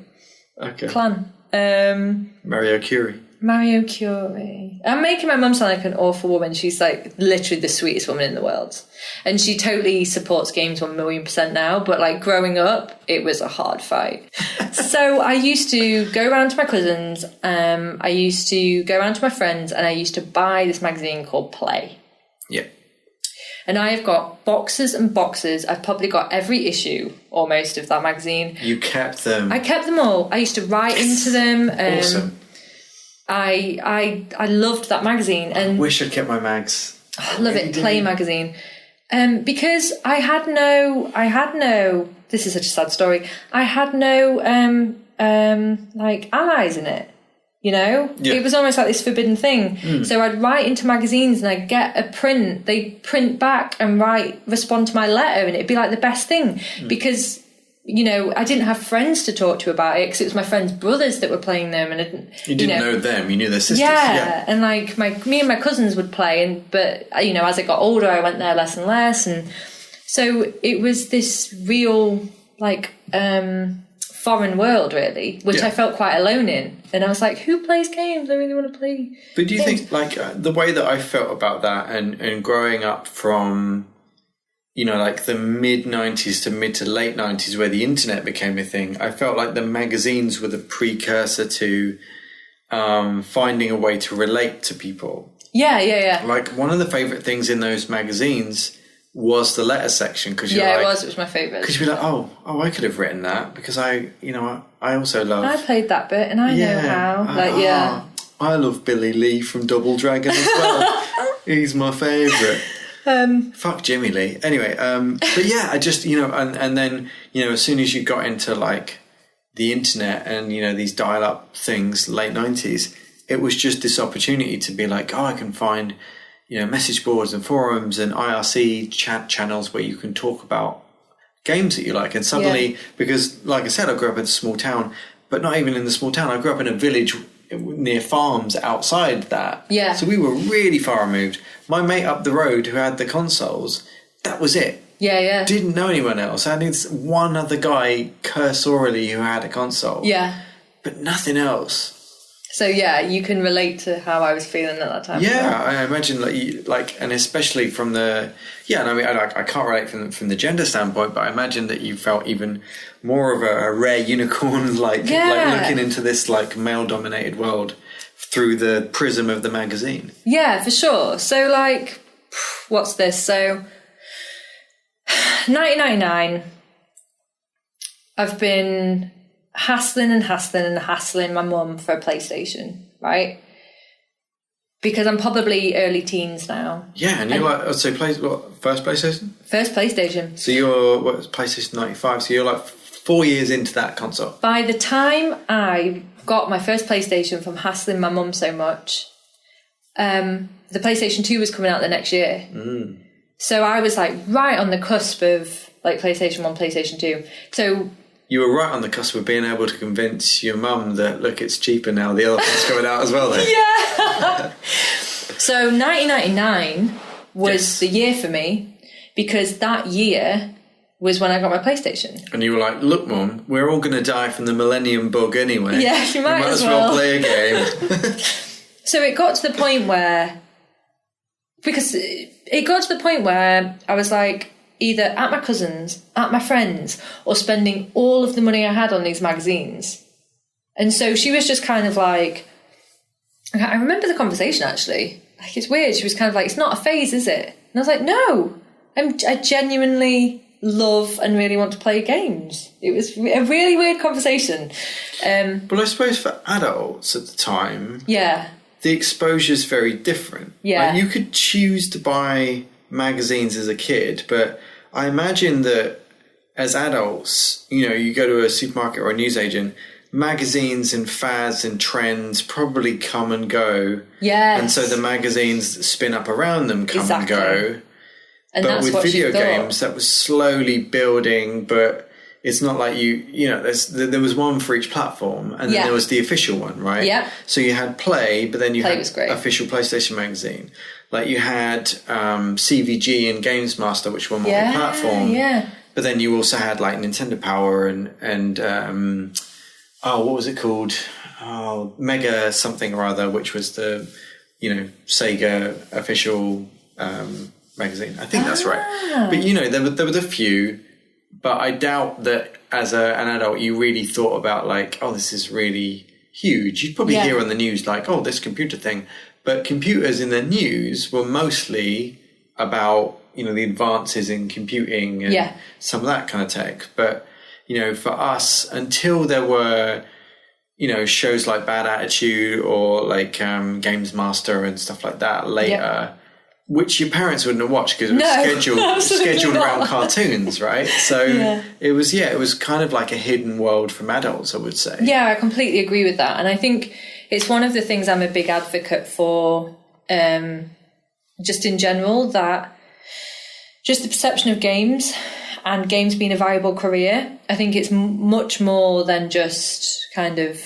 clan.
Mario Curie.
Mario Curie. I'm making my mum sound like an awful woman. She's like literally the sweetest woman in the world. And she totally supports games 1,000,000% now. But like growing up, it was a hard fight. So I used to go around to my cousins. I used to go around to my friends, and I used to buy this magazine called Play.
Yeah.
And I have got boxes and boxes. I've probably got every issue almost of that magazine.
You kept them.
I kept them all. I used to write into them.
Awesome.
I loved that magazine, and
I wish I'd kept my mags.
I love it. Play magazine, because I had no. This is such a sad story. I had no like allies in it. You know, It was almost like this forbidden thing. So I'd write into magazines, and I'd get a print. They'd print back and respond to my letter, and it'd be like the best thing because. You know, I didn't have friends to talk to about it because it was my friends' brothers that were playing them, and
you didn't know them. You knew their sisters.
Yeah, and like me and my cousins would play, but you know, as I got older, I went there less and less, and so it was this real like foreign world, really, which I felt quite alone in. And I was like, who plays games? I really want to play.
But do you think like the way that I felt about that, and growing up from, you know, like the mid-90s to mid to late 90s where the internet became a thing, I felt like the magazines were the precursor to finding a way to relate to people.
Yeah.
Like one of the favourite things in those magazines was the letter section. Cause
it was my favourite.
Because you'd be like, oh, I could have written that because I also love...
I played that bit and I know how.
I love Billy Lee from Double Dragon as well. He's my favourite. Fuck Jimmy Lee. Anyway, but yeah, I just, you know, and then, you know, as soon as you got into like the internet and, you know, these dial-up things, late 90s, it was just this opportunity to be like, oh, I can find, you know, message boards and forums and IRC chat channels where you can talk about games that you like. And suddenly, because like I said, I grew up in a small town, but not even in the small town. I grew up in a village near farms outside that.
Yeah.
So we were really far removed. My mate up the road who had the consoles, that was it.
Yeah.
Didn't know anyone else. I knew one other guy cursorily who had a console.
Yeah.
But nothing else.
So yeah, you can relate to how I was feeling at that time.
Yeah, I imagine and especially from the and I mean I can't relate from the gender standpoint, but I imagine that you felt even more of a rare unicorn, like looking into this like male dominated world through the prism of the magazine. Yeah,
for sure. So like, what's this? So 1999, I've been hassling my mum for a PlayStation, right? Because I'm probably early teens now.
Yeah, and you're first PlayStation?
First PlayStation.
So you're, PlayStation 95, so you're like 4 years into that console.
By the time I got my first PlayStation from hassling my mum so much, the PlayStation 2 was coming out the next year. So I was like right on the cusp of like PlayStation 1, PlayStation 2. So...
You were right on the cusp of being able to convince your mum that, look, it's cheaper now. The other one's coming out as well, then.
Yeah. So 1999 was the year for me because that year was when I got my PlayStation.
And you were like, look, Mum, we're all going to die from the Millennium Bug anyway.
Yeah, you might
as well play a game.
So it got to the point where... Because it got to the point where I was like... either at my cousins, at my friends, or spending all of the money I had on these magazines. And so she was just kind of like... I remember the conversation, actually. Like, it's weird. She was kind of like, it's not a phase, is it? And I was like, no. I genuinely love and really want to play games. It was a really weird conversation.
But I suppose for adults at the time...
Yeah.
The exposure's very different.
Yeah.
Like, you could choose to buy magazines as a kid, but... I imagine that as adults, you know, you go to a supermarket or a newsagent, magazines and fads and trends probably come and go.
Yes.
And so the magazines that spin up around them come
Exactly.
and go.
And
But
that's
with
what
video
she thought.
games, that was slowly building, but it's not like there was one for each platform, and then
Yeah.
there was the official one, right?
Yeah.
So you had Play, but then you
Play
had
was great.
official PlayStation magazine. Like you had CVG and Games Master, which were multi-platform.
Yeah.
But then you also had like Nintendo Power and what was it called? Oh, Mega something or other, which was the Sega official magazine. I think that's right. But there were a few, but I doubt that as an adult you really thought about like, oh, this is really huge. You'd probably hear on the news like, oh, this computer thing. But computers in the news were mostly about the advances in computing and some of that kind of tech. But for us, until there were shows like Bad Attitude or like Games Master and stuff like that later, which your parents wouldn't have watched because it was scheduled around cartoons, right? So it was kind of like a hidden world from adults, I would say.
Yeah, I completely agree with that. And I think it's one of the things I'm a big advocate for, just in general, that just the perception of games and games being a viable career. I think it's much more than just kind of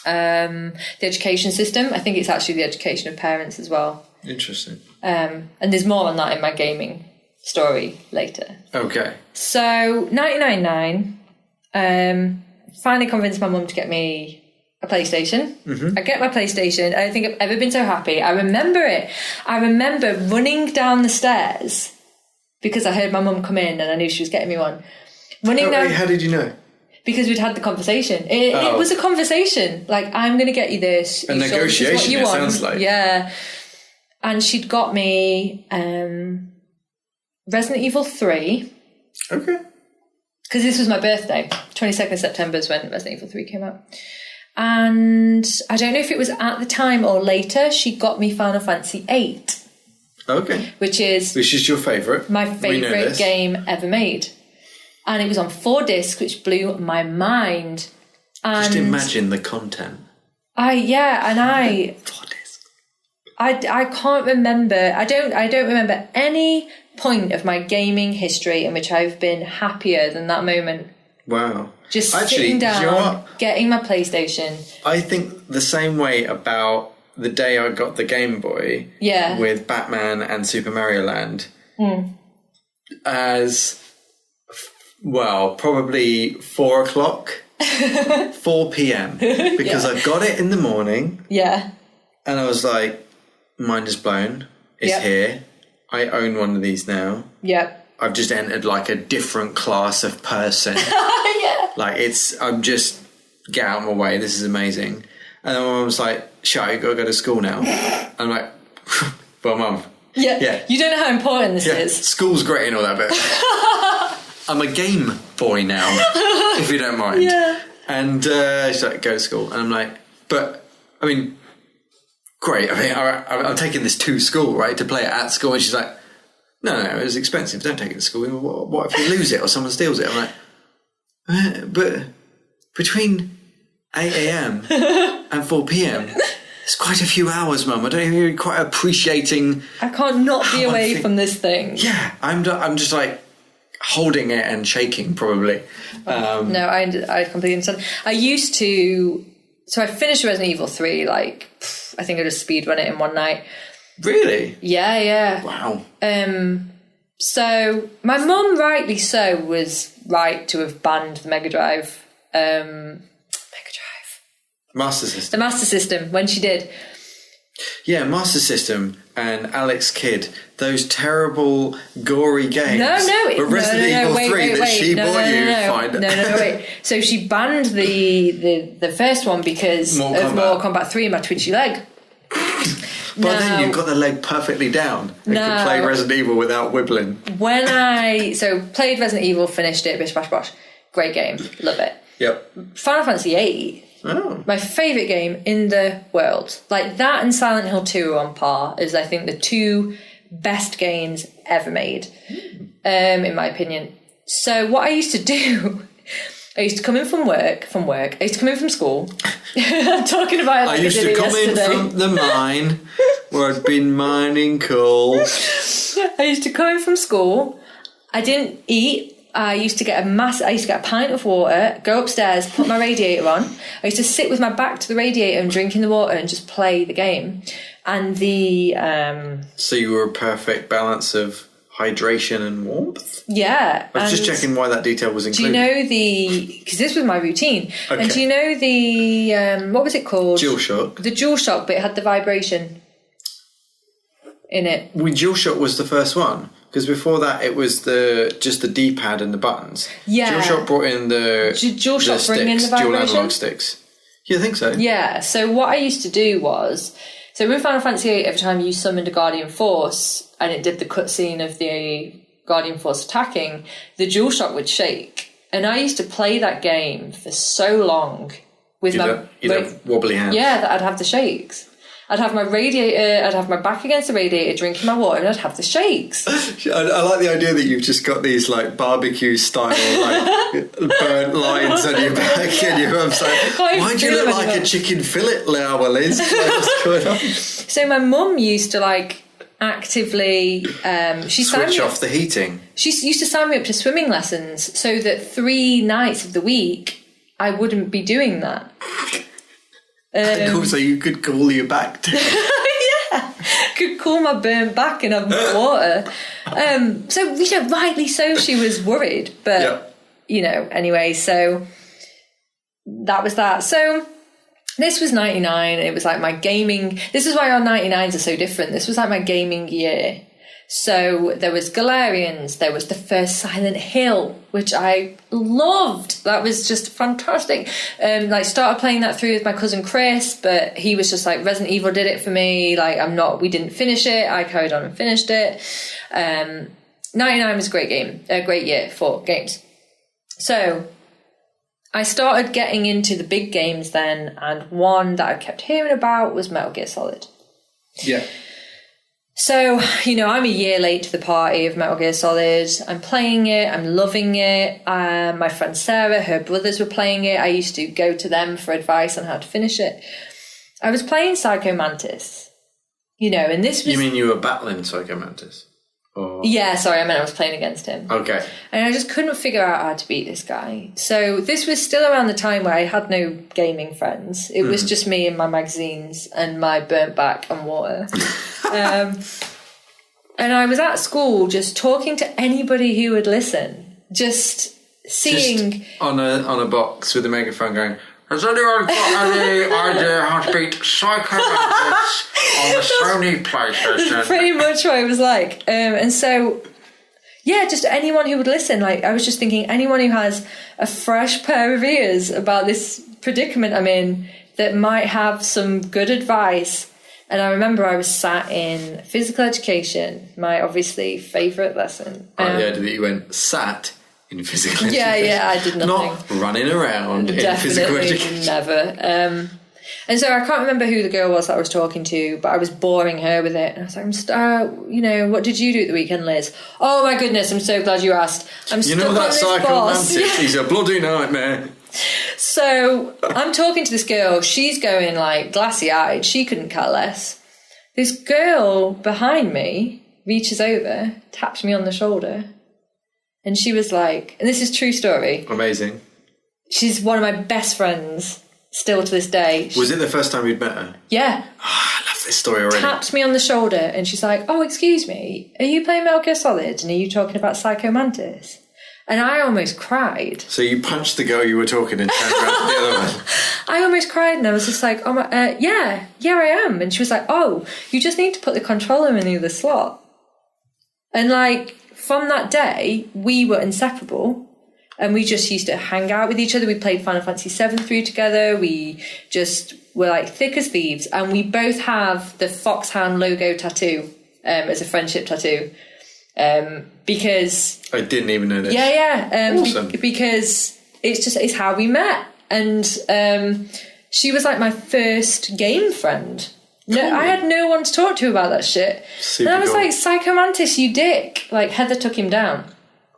the education system. I think it's actually the education of parents as well.
Interesting.
And there's more on that in my gaming story later.
Okay.
So 1999, finally convinced my mum to get me a PlayStation. I get my PlayStation. I don't think I've ever been so happy. I remember it. I remember running down the stairs because I heard my mum come in and I knew she was getting me one.
How did you know?
Because we'd had the conversation. It was a conversation. Like, I'm going to get you this.
A negotiation,
what you
it
want.
sounds like.
Yeah. And she'd got me Resident Evil 3.
Okay.
Because this was my birthday. 22nd of September is when Resident Evil 3 came out. And I don't know if it was at the time or later, she got me Final Fantasy 8.
Okay.
Which is
your favourite.
my favourite game ever made. And it was on 4 discs, which blew my mind. And
just imagine the content.
4
discs.
I can't remember. I don't remember any point of my gaming history in which I've been happier than that moment.
Wow.
Just sitting down, getting my PlayStation.
I think the same way about the day I got the Game Boy with Batman and Super Mario Land as, well, probably 4 o'clock, 4 p.m. Because I got it in the morning.
Yeah.
And I was like, mind is blown. It's here. I own one of these now.
Yep.
I've just entered like a different class of person. Like I'm just, get out of my way. This is amazing. And then my mum was like, shut, you gotta go to school now. I'm like, well, mum.
Yeah. You don't know how important this is.
School's great and all that, but I'm a game boy now, if you don't mind.
Yeah.
And she's like, go to school. And I'm like, but, I mean, great. I mean, I'm taking this to school, right, to play it at school. And she's like, no, it was expensive. Don't take it to school. What if you lose it or someone steals it? I'm like, but between 8 a.m. and 4 p.m, it's quite a few hours, Mum. I don't even really quite appreciating.
I can't not be away from this thing.
Yeah, I'm just like holding it and shaking, probably.
No, I completely understand. I used to. So I finished Resident Evil 3. Like, I think I just speedrun it in one night.
Really?
Yeah.
Wow.
So my mum, rightly so, was right to have banned the Mega Drive.
Master System.
The Master System, when she did.
Yeah, Master System and Alex Kidd, those terrible, gory games.
No.
But Resident Evil 3 that she bought you, fine.
No, wait. So she banned the first one because of Mortal Kombat 3 in my twitchy leg.
But then you got the leg perfectly down and could play Resident Evil without wibbling.
When I played Resident Evil, finished it, bish bash bosh. Great game. Love it.
Yep.
Final Fantasy 8.
Oh.
My favourite game in the world. Like that and Silent Hill 2 are on par as I think the 2 best games ever made, in my opinion. So what I used to do I used to come in from work. I used to come in from school. I'm talking about it like
I used to come
yesterday.
in from the mine where I'd been mining coal.
I used to come in from school. I didn't eat. I used to get a pint of water, go upstairs, put my radiator on. I used to sit with my back to the radiator and drinking the water and just play the game. And
So you were a perfect balance of hydration and warmth?
yeah.
I was just checking why that detail was included.
Do you know because this was my routine.
Okay.
And do you know what was it called?
DualShock.
The DualShock, but it had the vibration in it.
DualShock was the first one. Because before that, it was just the D-pad and the buttons.
Yeah.
DualShock brought in the
DualShock bring in the
dual
vibration?
analog sticks. Yeah, I think so.
Yeah, so what I used to do was... So with Final Fantasy VIII, every time you summoned a Guardian Force and it did the cutscene of the Guardian Force attacking, the DualShock would shake. And I used to play that game for so long with
You'd have wobbly hands.
Yeah, that I'd have the shakes. I'd have my radiator, I'd have my back against the radiator, drinking my water, and I'd have the shakes.
I like the idea that you've just got these like barbecue style like burnt lines on your back and your arms. Like, why do you look like a chicken fillet now, Liz? Like, what's going on?
So my mum used to like actively
Switch off the heating.
She used to sign me up to swimming lessons so that 3 nights of the week I wouldn't be doing that.
And also you could cool your back too.
Yeah, could cool my burnt back and have more water. So, rightly so, she was worried. But, anyway, so that was that. So this was 99. It was like my gaming... This is why our 99s are so different. This was like my gaming year. So there was Galarians, there was the first Silent Hill, which I loved. That was just fantastic. Started playing that through with my cousin Chris, but he was just like, Resident Evil did it for me. We didn't finish it. I carried on and finished it. 99 was a great year for games. So I started getting into the big games then, and one that I kept hearing about was Metal Gear Solid.
Yeah.
So, I'm a year late to the party of Metal Gear Solid. I'm playing it. I'm loving it. My friend Sarah, her brothers were playing it. I used to go to them for advice on how to finish it. I was playing Psycho Mantis, and this was...
You mean you were battling Psycho Mantis? Or...
Yeah, sorry, I meant I was playing against him.
Okay.
And I just couldn't figure out how to beat this guy. So this was still around the time where I had no gaming friends. It was just me and my magazines and my burnt back and water. And I was at school just talking to anybody who would listen. Just seeing...
Just on a box with a megaphone going, has anyone got any idea how to beat Psycho Mantis on the Sony PlayStation?
That's pretty much what I was like. And so, yeah, just anyone who would listen. I was just thinking, anyone who has a fresh pair of ears about this predicament I'm in that might have some good advice. And I remember I was sat in physical education, my obviously favourite lesson.
The idea that you went sat in physical education.
Yeah, I did nothing.
Not running around in physical education.
Never. And so I can't remember who the girl was that I was talking to, but I was boring her with it. And I was like, what did you do at the weekend, Liz? Oh my goodness, I'm so glad you asked. I'm stuck on this
Psycho
boss.
Mantis? He's a bloody nightmare.
So I'm talking to this girl. She's going like glassy-eyed. She couldn't care less. This girl behind me reaches over, taps me on the shoulder. And she was like, and this is true story.
Amazing.
She's one of my best friends still to this day.
Was it the first time you'd met her?
Yeah.
Oh, I love this story already.
Taps me on the shoulder and she's like, oh, excuse me, are you playing Metal Gear Solid and are you talking about Psycho Mantis? And I almost cried.
So you punched the girl you were talking and turned around to the other one?
I almost cried and I was just like, oh my, yeah, I am. And she was like, oh, you just need to put the controller in the other slot. And from that day, we were inseparable. And we just used to hang out with each other. We played Final Fantasy VII through together. We just were thick as thieves. And we both have the Foxhound logo tattoo as a friendship tattoo. Because...
I didn't even know this.
Yeah.
Awesome.
Because it's how we met. And she was like my first game friend. No, cool. I had no one to talk to about that shit.
Super
and I was
cool.
like, Psycho Mantis, you dick. Heather took him down.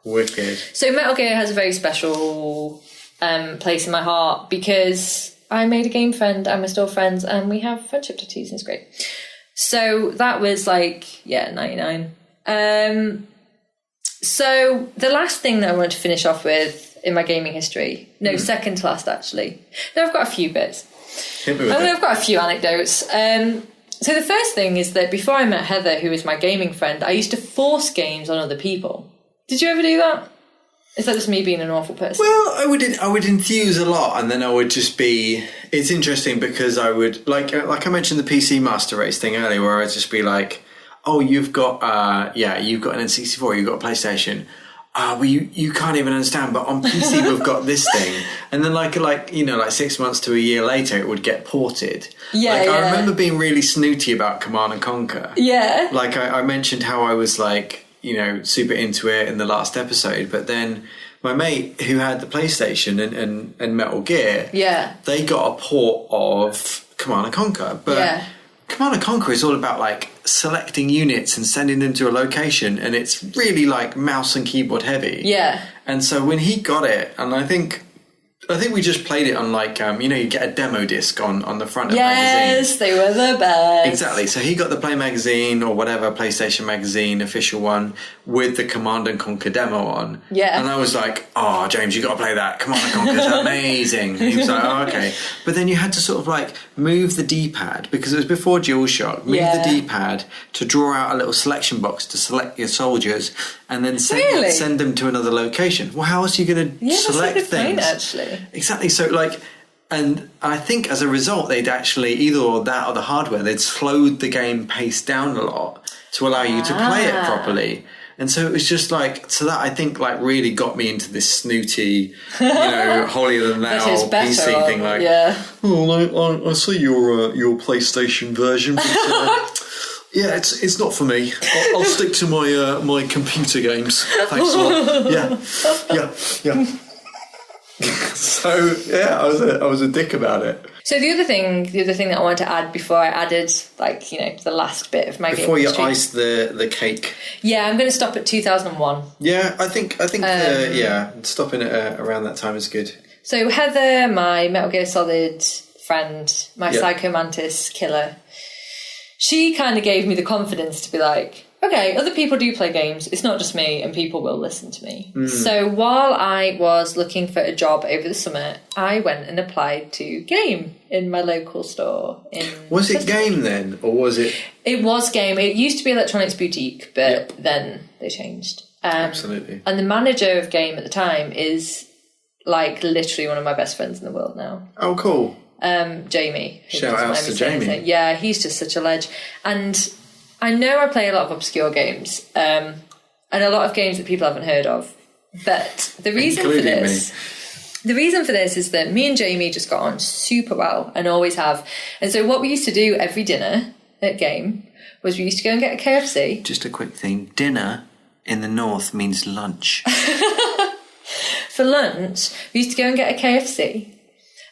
Wicked.
So Metal Gear has a very special place in my heart because I made a game friend and we're still friends and we have friendship tattoos and it's great. So that was 99. So the last thing that I want to finish off with in my gaming history, second to last actually. No, I've got a few bits. I've got a few anecdotes. So the first thing is that before I met Heather, who is my gaming friend, I used to force games on other people. Did you ever do that? Is that just me being an awful person?
Well, I would enthuse a lot, and then I would just be. It's interesting because I would like I mentioned the PC Master Race thing earlier, where I'd just be like, "Oh, you've got an N64, you've got a PlayStation. Well, you can't even understand, but on PC we've got this thing." And then like 6 months to a year later, it would get ported.
Yeah,
I remember being really snooty about Command and Conquer.
Yeah.
Like I mentioned how I was super into it in the last episode, but then my mate who had the PlayStation and Metal Gear, they got a port of Command and Conquer, but Command and Conquer is all about selecting units and sending them to a location, and it's really mouse and keyboard heavy.
Yeah.
And so when he got it, and I think we just played it on you get a demo disc on the front of magazines.
Yes, they were the best.
Exactly. So he got the Play Magazine or whatever PlayStation Magazine official one with the Command and Conquer demo on.
Yeah.
And I was like, "Oh, James, you got to play that. Command and Conquer is amazing." And he was like, "Oh, okay." But then you had to sort of move the D-pad because it was before DualShock. Move the D-pad to draw out a little selection box to select your soldiers, and then send them to another location. Well, how else are you going to select
that's a good
things?
point, actually.
Exactly. So and I think as a result, they'd actually either that or the hardware, they'd slowed the game pace down a lot to allow you to play it properly. And so it was just so that I think really got me into this snooty, holier than thou PC thing. I see your PlayStation version. But, yeah, it's not for me. I'll stick to my computer games. Thanks a lot. Yeah. So yeah, I was a dick about it.
So the other thing that I wanted to add before I added the last bit of my game
before you
history.
ice the cake.
Yeah, I'm going to stop at 2001.
Yeah, I think stopping at around that time is good.
So Heather, my Metal Gear Solid friend, my Psycho Mantis killer, she kind of gave me the confidence to be like, okay, other people do play games. It's not just me, and people will listen to me. So while I was looking for a job over the summer, I went and applied to Game in my local store.
Was it Game then, or was it?
It was Game. It used to be Electronics Boutique, but then they changed.
Absolutely.
And the manager of Game at the time is literally one of my best friends in the world now.
Oh, cool.
Jamie.
Shout out to Jamie.
Yeah, he's just such a ledge. And I know I play a lot of obscure games, and a lot of games that people haven't heard of. But the reason for this is that me and Jamie just got on super well and always have. And so what we used to do every dinner at Game was we used to go and get a KFC.
Just a quick thing. Dinner in the north means lunch.
For lunch, we used to go and get a KFC.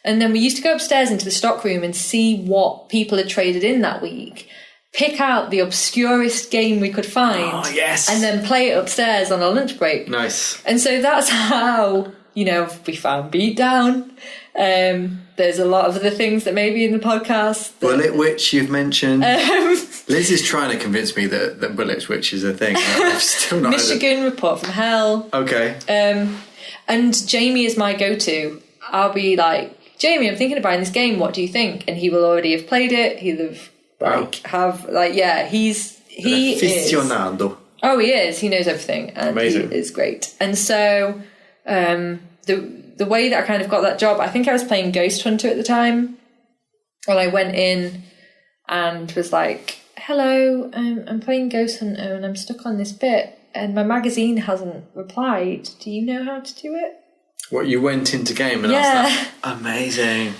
And then we used to go upstairs into the stockroom and see what people had traded in that week. Pick out the obscurest game we could find.
Oh, yes.
And then play it upstairs on our lunch break.
Nice.
And so that's how, we found Beatdown. There's a lot of other things that may be in the podcast.
Bullet Witch you've mentioned. Liz is trying to convince me that Bullet Witch is a thing. I'm still not.
Michigan Report from Hell.
Okay.
And Jamie is my go-to. I'll be like, Jamie, I'm thinking of buying this game. What do you think? And he will already have played it. He'll have he is.
Aficionado.
Oh, he is. He knows everything, and
amazing.
He is great. And so, the way that I kind of got that job, I think I was playing Ghost Hunter at the time, and I went in and was like, "Hello, I'm playing Ghost Hunter, and I'm stuck on this bit, and my magazine hasn't replied. Do you know how to do it?"
What, you went into Game and asked that? Amazing.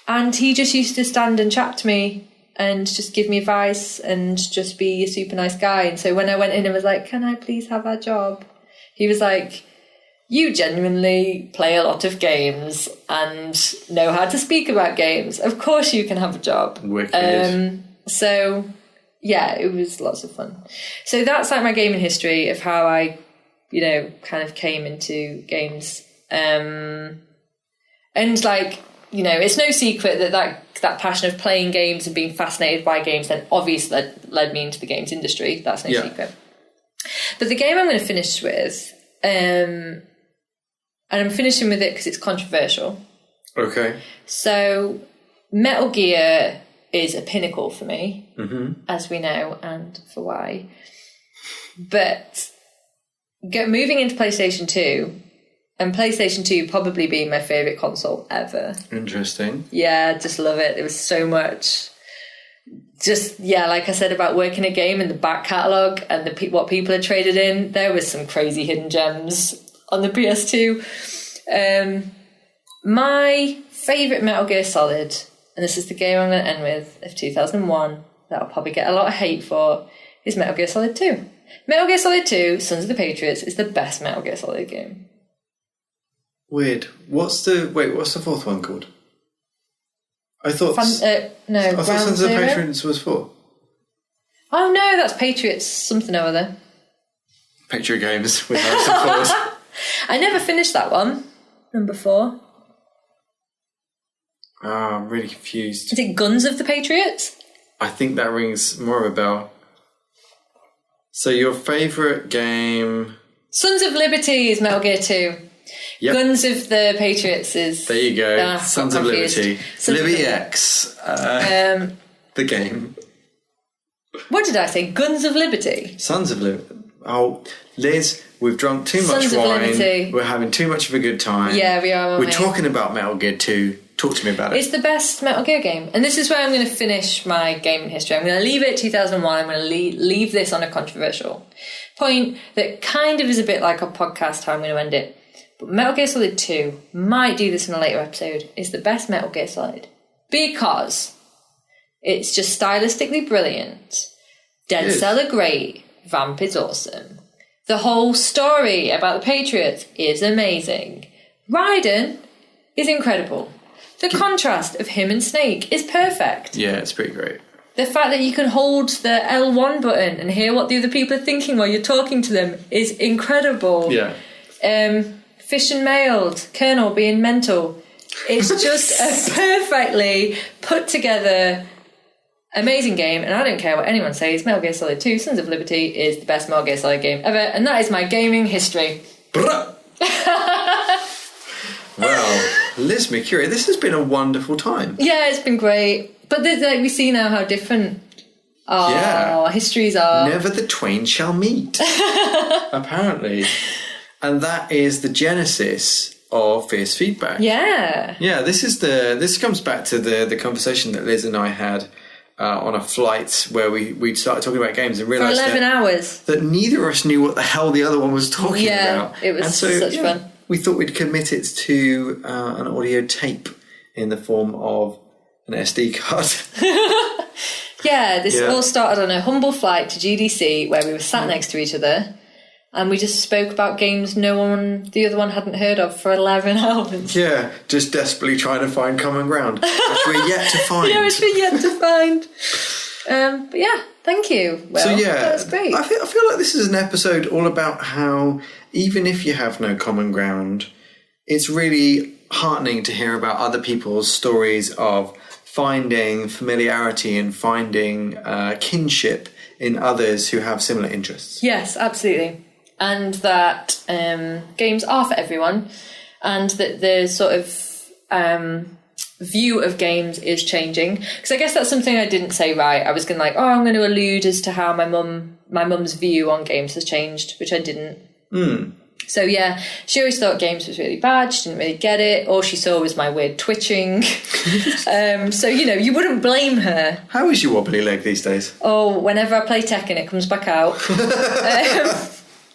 And he just used to stand and chat to me and just give me advice and just be a super nice guy. And so when I went in and was like, "Can I please have that job?" He was like, "You genuinely play a lot of games and know how to speak about games. Of course you can have a job."
Wicked.
So, yeah, it was lots of fun. So that's my gaming history of how I, kind of came into games. And like, you know, it's no secret that passion of playing games and being fascinated by games then obviously led me into the games industry. That's no secret. But the game I'm going to finish with, and I'm finishing with it because it's controversial.
Okay.
So Metal Gear is a pinnacle for me, as we know, and for why. But moving into PlayStation 2, and PlayStation 2 probably being my favourite console ever.
Interesting.
Yeah, just love it. There was so much. Just, yeah, like I said about working a game in the back catalogue and what people had traded in, there was some crazy hidden gems on the PS2. My favourite Metal Gear Solid, and this is the game I'm going to end with, of 2001, that I'll probably get a lot of hate for, is Metal Gear Solid 2. Metal Gear Solid 2, Sons of the Patriots, is the best Metal Gear Solid game.
Weird. What's the fourth one called? I thought
Sons
of the Patriots was 4.
Oh no, that's Patriots something or other.
Patriot Games with Harrison Ford.
I never finished that one. Number 4.
I'm really confused.
Is it Guns of the Patriots?
I think that rings more of a bell. So your favourite game...
Sons of Liberty is Metal Gear 2. Yep. Guns of the Patriots is...
There you go. Sons of Liberty. Libby X. The game.
What did I say? Guns of Liberty?
Sons of Liberty. Oh, Liz, we've drunk too much
Sons
wine.
Of Liberty.
We're having too much of a good time.
Yeah, we are.
We're talking about Metal Gear 2. Talk to me about it.
It's the best Metal Gear game. And this is where I'm going to finish my gaming history. I'm going to leave it at 2001. I'm going to leave this on a controversial point that kind of is a bit like a podcast, how I'm going to end it. But Metal Gear Solid 2, might do this in a later episode, is the best Metal Gear Solid. Because it's just stylistically brilliant. Dead Cell are great. Vamp is awesome. The whole story about the Patriots is amazing. Raiden is incredible. The contrast of him and Snake is perfect.
Yeah, it's pretty great.
The fact that you can hold the L1 button and hear what the other people are thinking while you're talking to them is incredible.
Yeah.
Fish and Mailed, Colonel being mental. It's just a perfectly put together amazing game, and I don't care what anyone says, Metal Gear Solid 2 Sons of Liberty is the best Metal Gear Solid game ever, and that is my gaming history.
Well, Liz Mercury, this has been a wonderful time.
Yeah, it's been great. But we see now how different our histories are.
Never the twain shall meet, apparently. And that is the genesis of Fierce Feedback.
Yeah.
Yeah, this comes back to the conversation that Liz and I had on a flight where we started talking about games and realised
for 11 hours
that neither of us knew what the hell the other one was talking about.
Yeah, it was such fun.
We thought we'd commit it to an audio tape in the form of an SD card.
Yeah, this all started on a humble flight to GDC where we were sat next to each other and we just spoke about games the other one hadn't heard of for 11 hours.
Yeah, just desperately trying to find common ground, which we're yet to find.
Yeah, which we're yet to find. But yeah, thank you. Well,
so yeah,
that was great.
I feel like this is an episode all about how even if you have no common ground, it's really heartening to hear about other people's stories of finding familiarity and finding kinship in others who have similar interests.
Yes, absolutely. And that games are for everyone, and that the sort of view of games is changing. Because I guess that's something I didn't say right. I was going to I'm going to allude as to how my mum's view on games has changed, which I didn't. So yeah, she always thought games was really bad. She didn't really get it. All she saw was my weird twitching. So, you wouldn't blame her.
How is your wobbly leg these days?
Oh, whenever I play Tekken, it comes back out.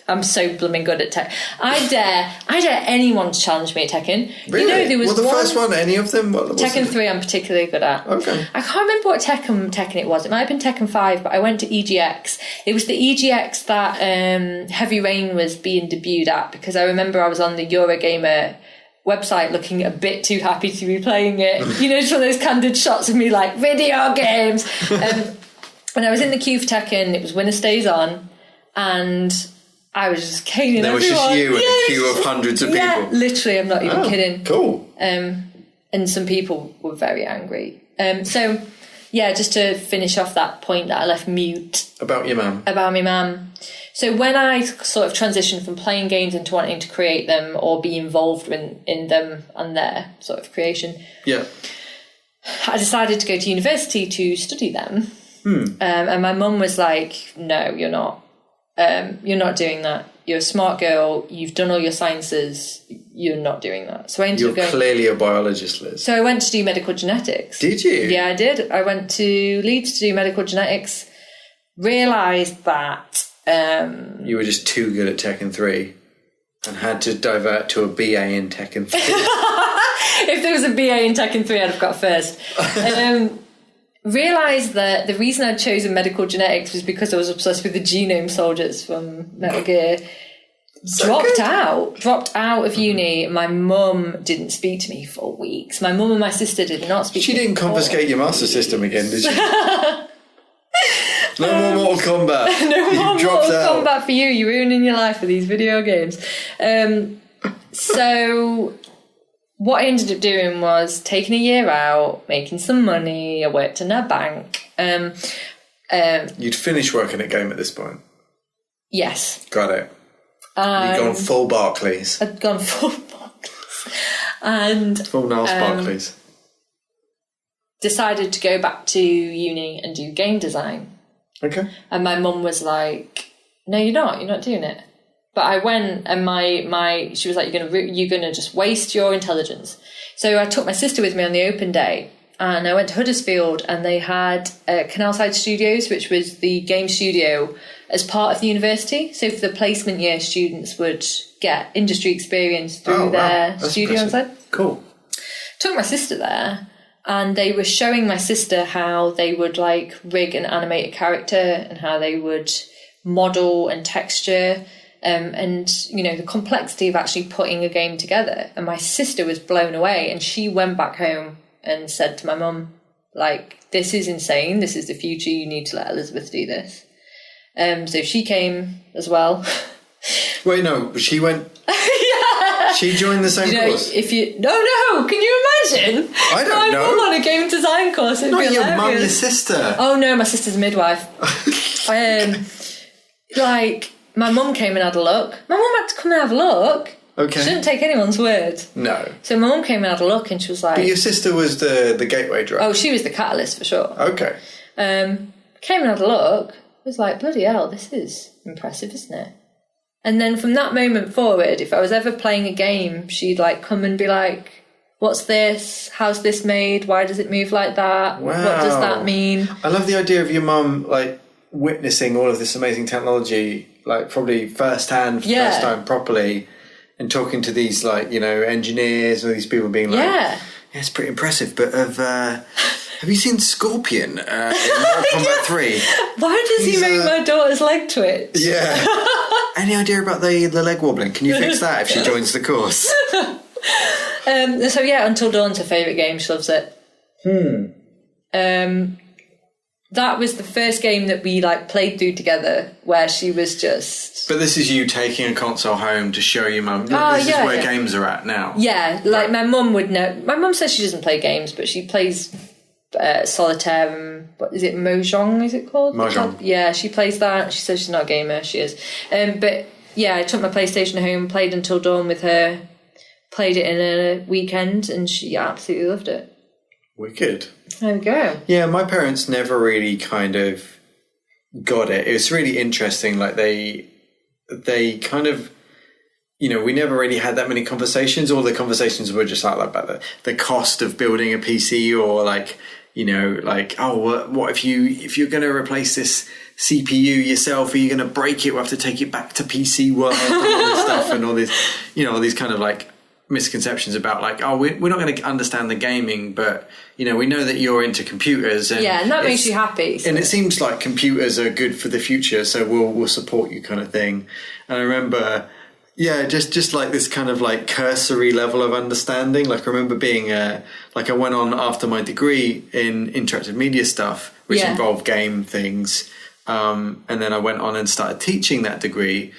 I'm so blooming good at Tekken. I dare anyone to challenge me at Tekken.
Really?
There was
the first one, any of them? What
Tekken 3 I'm particularly good at.
Okay.
I can't remember what Tekken it was. It might have been Tekken 5, but I went to EGX. It was the EGX that Heavy Rain was being debuted at, because I remember I was on the Eurogamer website looking a bit too happy to be playing it. Just one of those candid shots of me like, video games! When I was in the queue for Tekken, it was Winner Stays On, and I was just caning
There was
everyone.
just you and a queue of hundreds of people.
Literally, I'm not even kidding.
Cool.
And some people were very angry. So, yeah, just to finish off that point that I left mute
About your mum.
about my mum. So when I sort of transitioned from playing games into wanting to create them or be involved in them and their sort of creation,
Yeah.
I decided to go to university to study them. And my mum was like, no, you're not. You're not doing that. You're a smart girl. You've done all your sciences. You're not doing that. So I ended
You're
up going...
clearly a biologist, Liz.
So I went to do medical genetics.
Did you?
Yeah, I did. I went to Leeds to do medical genetics. Realised that...
You were just too good at Tekken 3 and had to divert to a BA in Tekken 3.
If there was a BA in Tekken 3, I'd have got first. Realised that the reason I'd chosen medical genetics was because I was obsessed with the genome soldiers from Metal Gear. Dropped out of uni. My mum didn't speak to me for weeks. My mum and my sister did not speak to me.
She didn't confiscate your Master System again, did she? No more Mortal Kombat.
No more
You dropped
Mortal
out.
Kombat for you. You're ruining your life with these video games. So what I ended up doing was taking a year out, making some money. I worked in a bank.
You'd finished working at Game at this point.
Yes.
Got it. You'd gone full Barclays.
I'd gone full Barclays. And
Full Niles Barclays.
decided to go back to uni and do game design.
Okay.
And my mum was like, no, you're not doing it. But I went and she was like, you're gonna just waste your intelligence. So I took my sister with me on the open day and I went to Huddersfield and they had Canalside Studios, which was the game studio as part of the university. So for the placement year, students would get industry experience through their studio on site.
Cool.
Took my sister there and they were showing my sister how they would like rig and animate a character and how they would model and texture and the complexity of actually putting a game together. And my sister was blown away and she went back home and said to my mum, like, this is insane, this is the future, you need to let Elizabeth do this. So she came as well.
Wait, no, she went... She joined the same course?
Can you imagine?
I don't know.
My mum on a game design course. It'd
Not
be
your mum,
hilarious.
your sister.
Oh no, my sister's a midwife. My mum came and had a look. My mum had to come and have a look.
Okay.
She didn't take anyone's word.
No.
So my mum came and had a look and she was like...
But your sister was the gateway drug?
Oh, she was the catalyst for sure.
Okay.
Came and had a look. Was like, bloody hell, this is impressive, isn't it? And then from that moment forward, if I was ever playing a game, she'd like come and be like, what's this? How's this made? Why does it move like that?
Wow.
What does that mean?
I love the idea of your mum, like, witnessing all of this amazing technology, like, probably firsthand, for the first time properly, and talking to these, like, engineers or these people being like, yeah, it's pretty impressive, but have you seen Scorpion in Mortal Kombat 3?
Why does he make my daughter's leg twitch?
Yeah. Any idea about the leg wobbling? Can you fix that if she joins the course?
So yeah, Until Dawn's her favourite game. She loves it. That was the first game that we like played through together where she was just...
But this is you taking a console home to show your mum. This is where games are at now.
Yeah, like my mum would know. My mum says she doesn't play games, but she plays solitaire and what is it, Mahjong, is it called?
Mahjong.
Yeah, she plays that. She says she's not a gamer, she is. But yeah, I took my PlayStation home, played Until Dawn with her, played it in a weekend, and she absolutely loved it.
Wicked.
There we go.
Yeah, my parents never really kind of got it. It was really interesting. Like they kind of, we never really had that many conversations. All the conversations were just like about the cost of building a PC, or like, what if you're going to replace this CPU yourself? Are you going to break it? We'll have to take it back to PC World and all this stuff and all this, all these kind of like misconceptions about like, we're not going to understand the gaming, but we know that you're into computers, and
that makes you happy. So.
And it seems like computers are good for the future, so we'll support you, kind of thing. And I remember, just like this kind of like cursory level of understanding. Like I remember being I went on after my degree in interactive media stuff, which involved game things, and then I went on and started teaching that degree.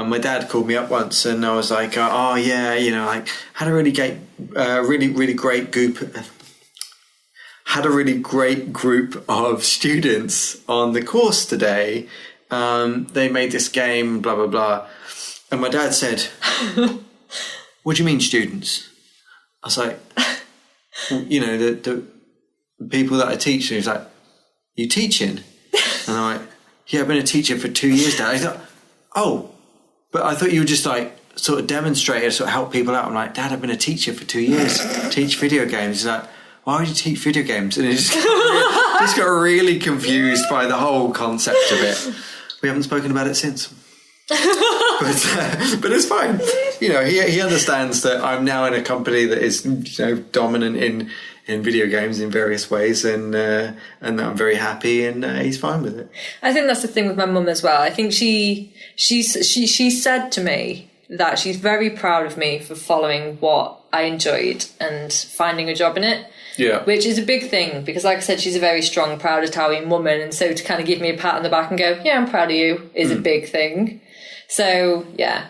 my dad called me up once, and I was like, "Oh yeah, you know, like had a really great group of students on the course today. They made this game, blah blah blah." And my dad said, "What do you mean, students?" I was like, well, "You know, the people that I teach." And he's like, "You teaching?" And I'm like, "Yeah, I've been a teacher for 2 years now." I thought, "Oh, but I thought you were just like sort of demonstrator, sort of help people out." I'm like, "Dad, I've been a teacher for 2 years, teach video games." He's like, "Why would you teach video games?" And he just got really confused by the whole concept of it. We haven't spoken about it since. But it's fine. You know, he understands that I'm now in a company that is, you know, dominant in video games in various ways, and that I'm very happy, and he's fine with it.
I think that's the thing with my mum as well. I think she said to me that she's very proud of me for following what I enjoyed and finding a job in it.
Yeah.
Which is a big thing because, like I said, she's a very strong, proud Italian woman, and so to kind of give me a pat on the back and go, "Yeah, I'm proud of you," is a big thing. So yeah,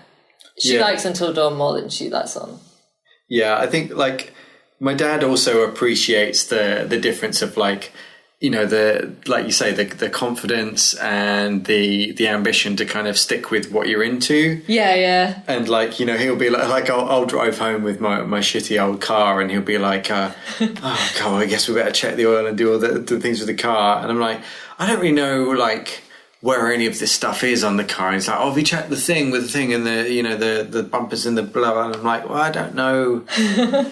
she likes Until Dawn more than she lets on.
Yeah, I think like my dad also appreciates the difference of like, you know, the, like you say, the confidence and the ambition to kind of stick with what you're into.
Yeah.
And like, you know, he'll be like I'll drive home with my shitty old car, and he'll be like, "Oh God, I guess we better check the oil and do all the things with the car." And I'm like, "I don't really know like where any of this stuff is on the car." And he's like, "Oh, have you checked the thing with the thing and the, you know, the bumpers and the blah?" And I'm like, "Well, I don't know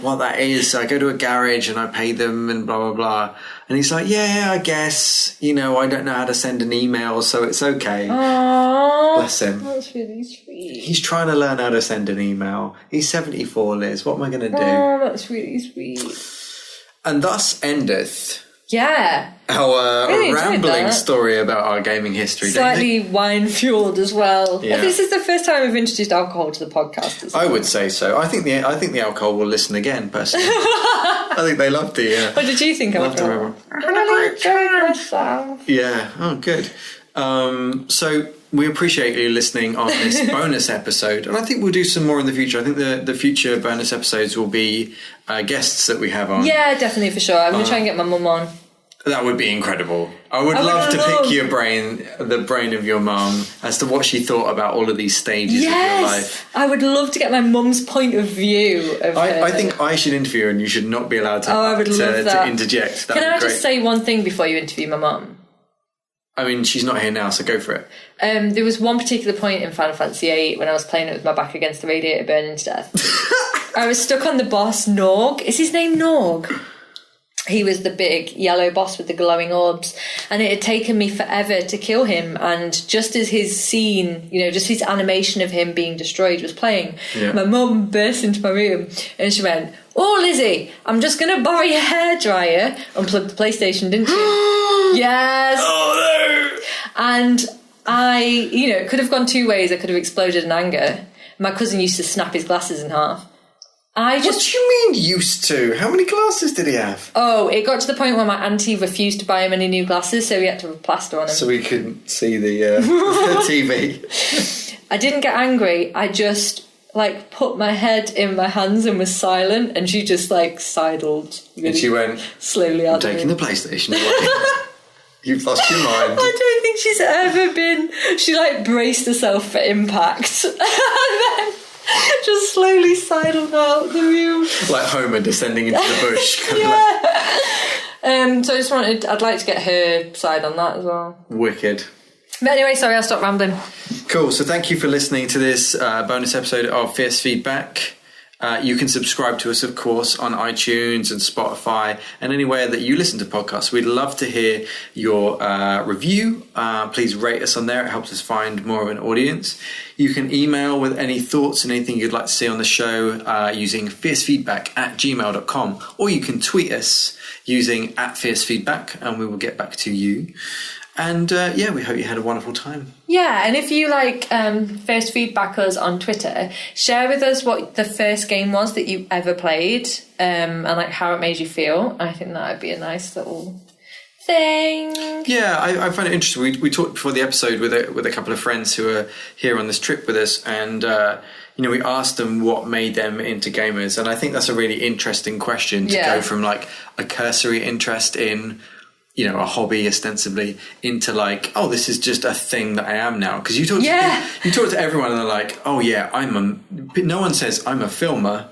what that is." So I go to a garage and I pay them and blah, blah, blah. And he's like, "Yeah, I guess, you know, I don't know how to send an email, so it's okay."
Aww,
bless him.
That's really sweet.
He's trying to learn how to send an email. He's 74, Liz. What am I going to do?
Oh, that's really sweet.
And thus endeth
our
really rambling story about our gaming history.
Slightly wine-fueled as well.
Yeah.
This is the first time we've introduced alcohol to the podcast as well.
I would say so. I think the alcohol will listen again, personally. I think they loved the...
What did you think of it? I enjoyed myself.
Yeah. Oh, good. So we appreciate you listening on this bonus episode, and I think we'll do some more in the future. I think the future bonus episodes will be guests that we have on.
Yeah, definitely, for sure. I'm going to try and get my mum on.
That would be incredible. I would love to pick your brain, the brain of your mum, as to what she thought about all of these stages of your life.
I would love to get my mum's point of view of
I think I should interview her, and you should not be allowed to,
I would love that.
to interject.
Can I just say one thing before you interview my mum?
I mean, she's not here now, so go for it.
There was one particular point in Final Fantasy VIII when I was playing it with my back against the radiator burning to death. I was stuck on the boss Norg. Is his name Norg? He was the big yellow boss with the glowing orbs, and it had taken me forever to kill him. And just as his scene, you know, just his animation of him being destroyed was playing, my mum burst into my room and she went, "Oh, Lizzie, I'm just going to borrow your hairdryer." Unplugged the PlayStation, didn't you? Yes.
Oh, no.
And I, you know, it could have gone two ways. I could have exploded in anger. My cousin used to snap his glasses in half. What do
you mean used to? How many glasses did he have?
Oh, it got to the point where my auntie refused to buy him any new glasses, so we had to put plaster on him.
So we couldn't see the TV.
I didn't get angry. I just, like, put my head in my hands and was silent, and she just, like, sidled really
and she went,
slowly out.
"I'm taking the PlayStation away." You've lost your mind.
I don't think she's ever been... She, like, braced herself for impact. And then... just slowly sidled out the room.
Like Homer descending into the bush.
So I'd like to get her side on that as well.
Wicked.
But anyway, sorry, I'll stop rambling.
Cool, so thank you for listening to this bonus episode of Fierce Feedback. You can subscribe to us, of course, on iTunes and Spotify and anywhere that you listen to podcasts. We'd love to hear your review. Please rate us on there. It helps us find more of an audience. You can email with any thoughts and anything you'd like to see on the show using fiercefeedback@gmail.com, or you can tweet us using @fiercefeedback, and we will get back to you. And we hope you had a wonderful time.
Yeah, and if you like first feedback us on Twitter, share with us what the first game was that you ever played and like how it made you feel. I think that would be a nice little thing?
Yeah, I find it interesting. We talked before the episode with a couple of friends who are here on this trip with us, and we asked them what made them into gamers, and I think that's a really interesting question to go from like a cursory interest in, a hobby ostensibly, into like, oh, this is just a thing that I am now. Because you talk to everyone and they're like, oh yeah, no one says I'm a filmer.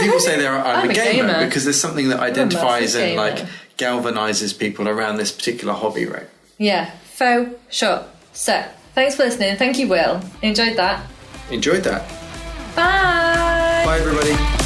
People say I'm a gamer because there's something that identifies and like galvanizes people around this particular hobby, right?
Yeah, sure. So, thanks for listening. Thank you, Will. Enjoyed that.
Enjoyed that.
Bye.
Bye, everybody.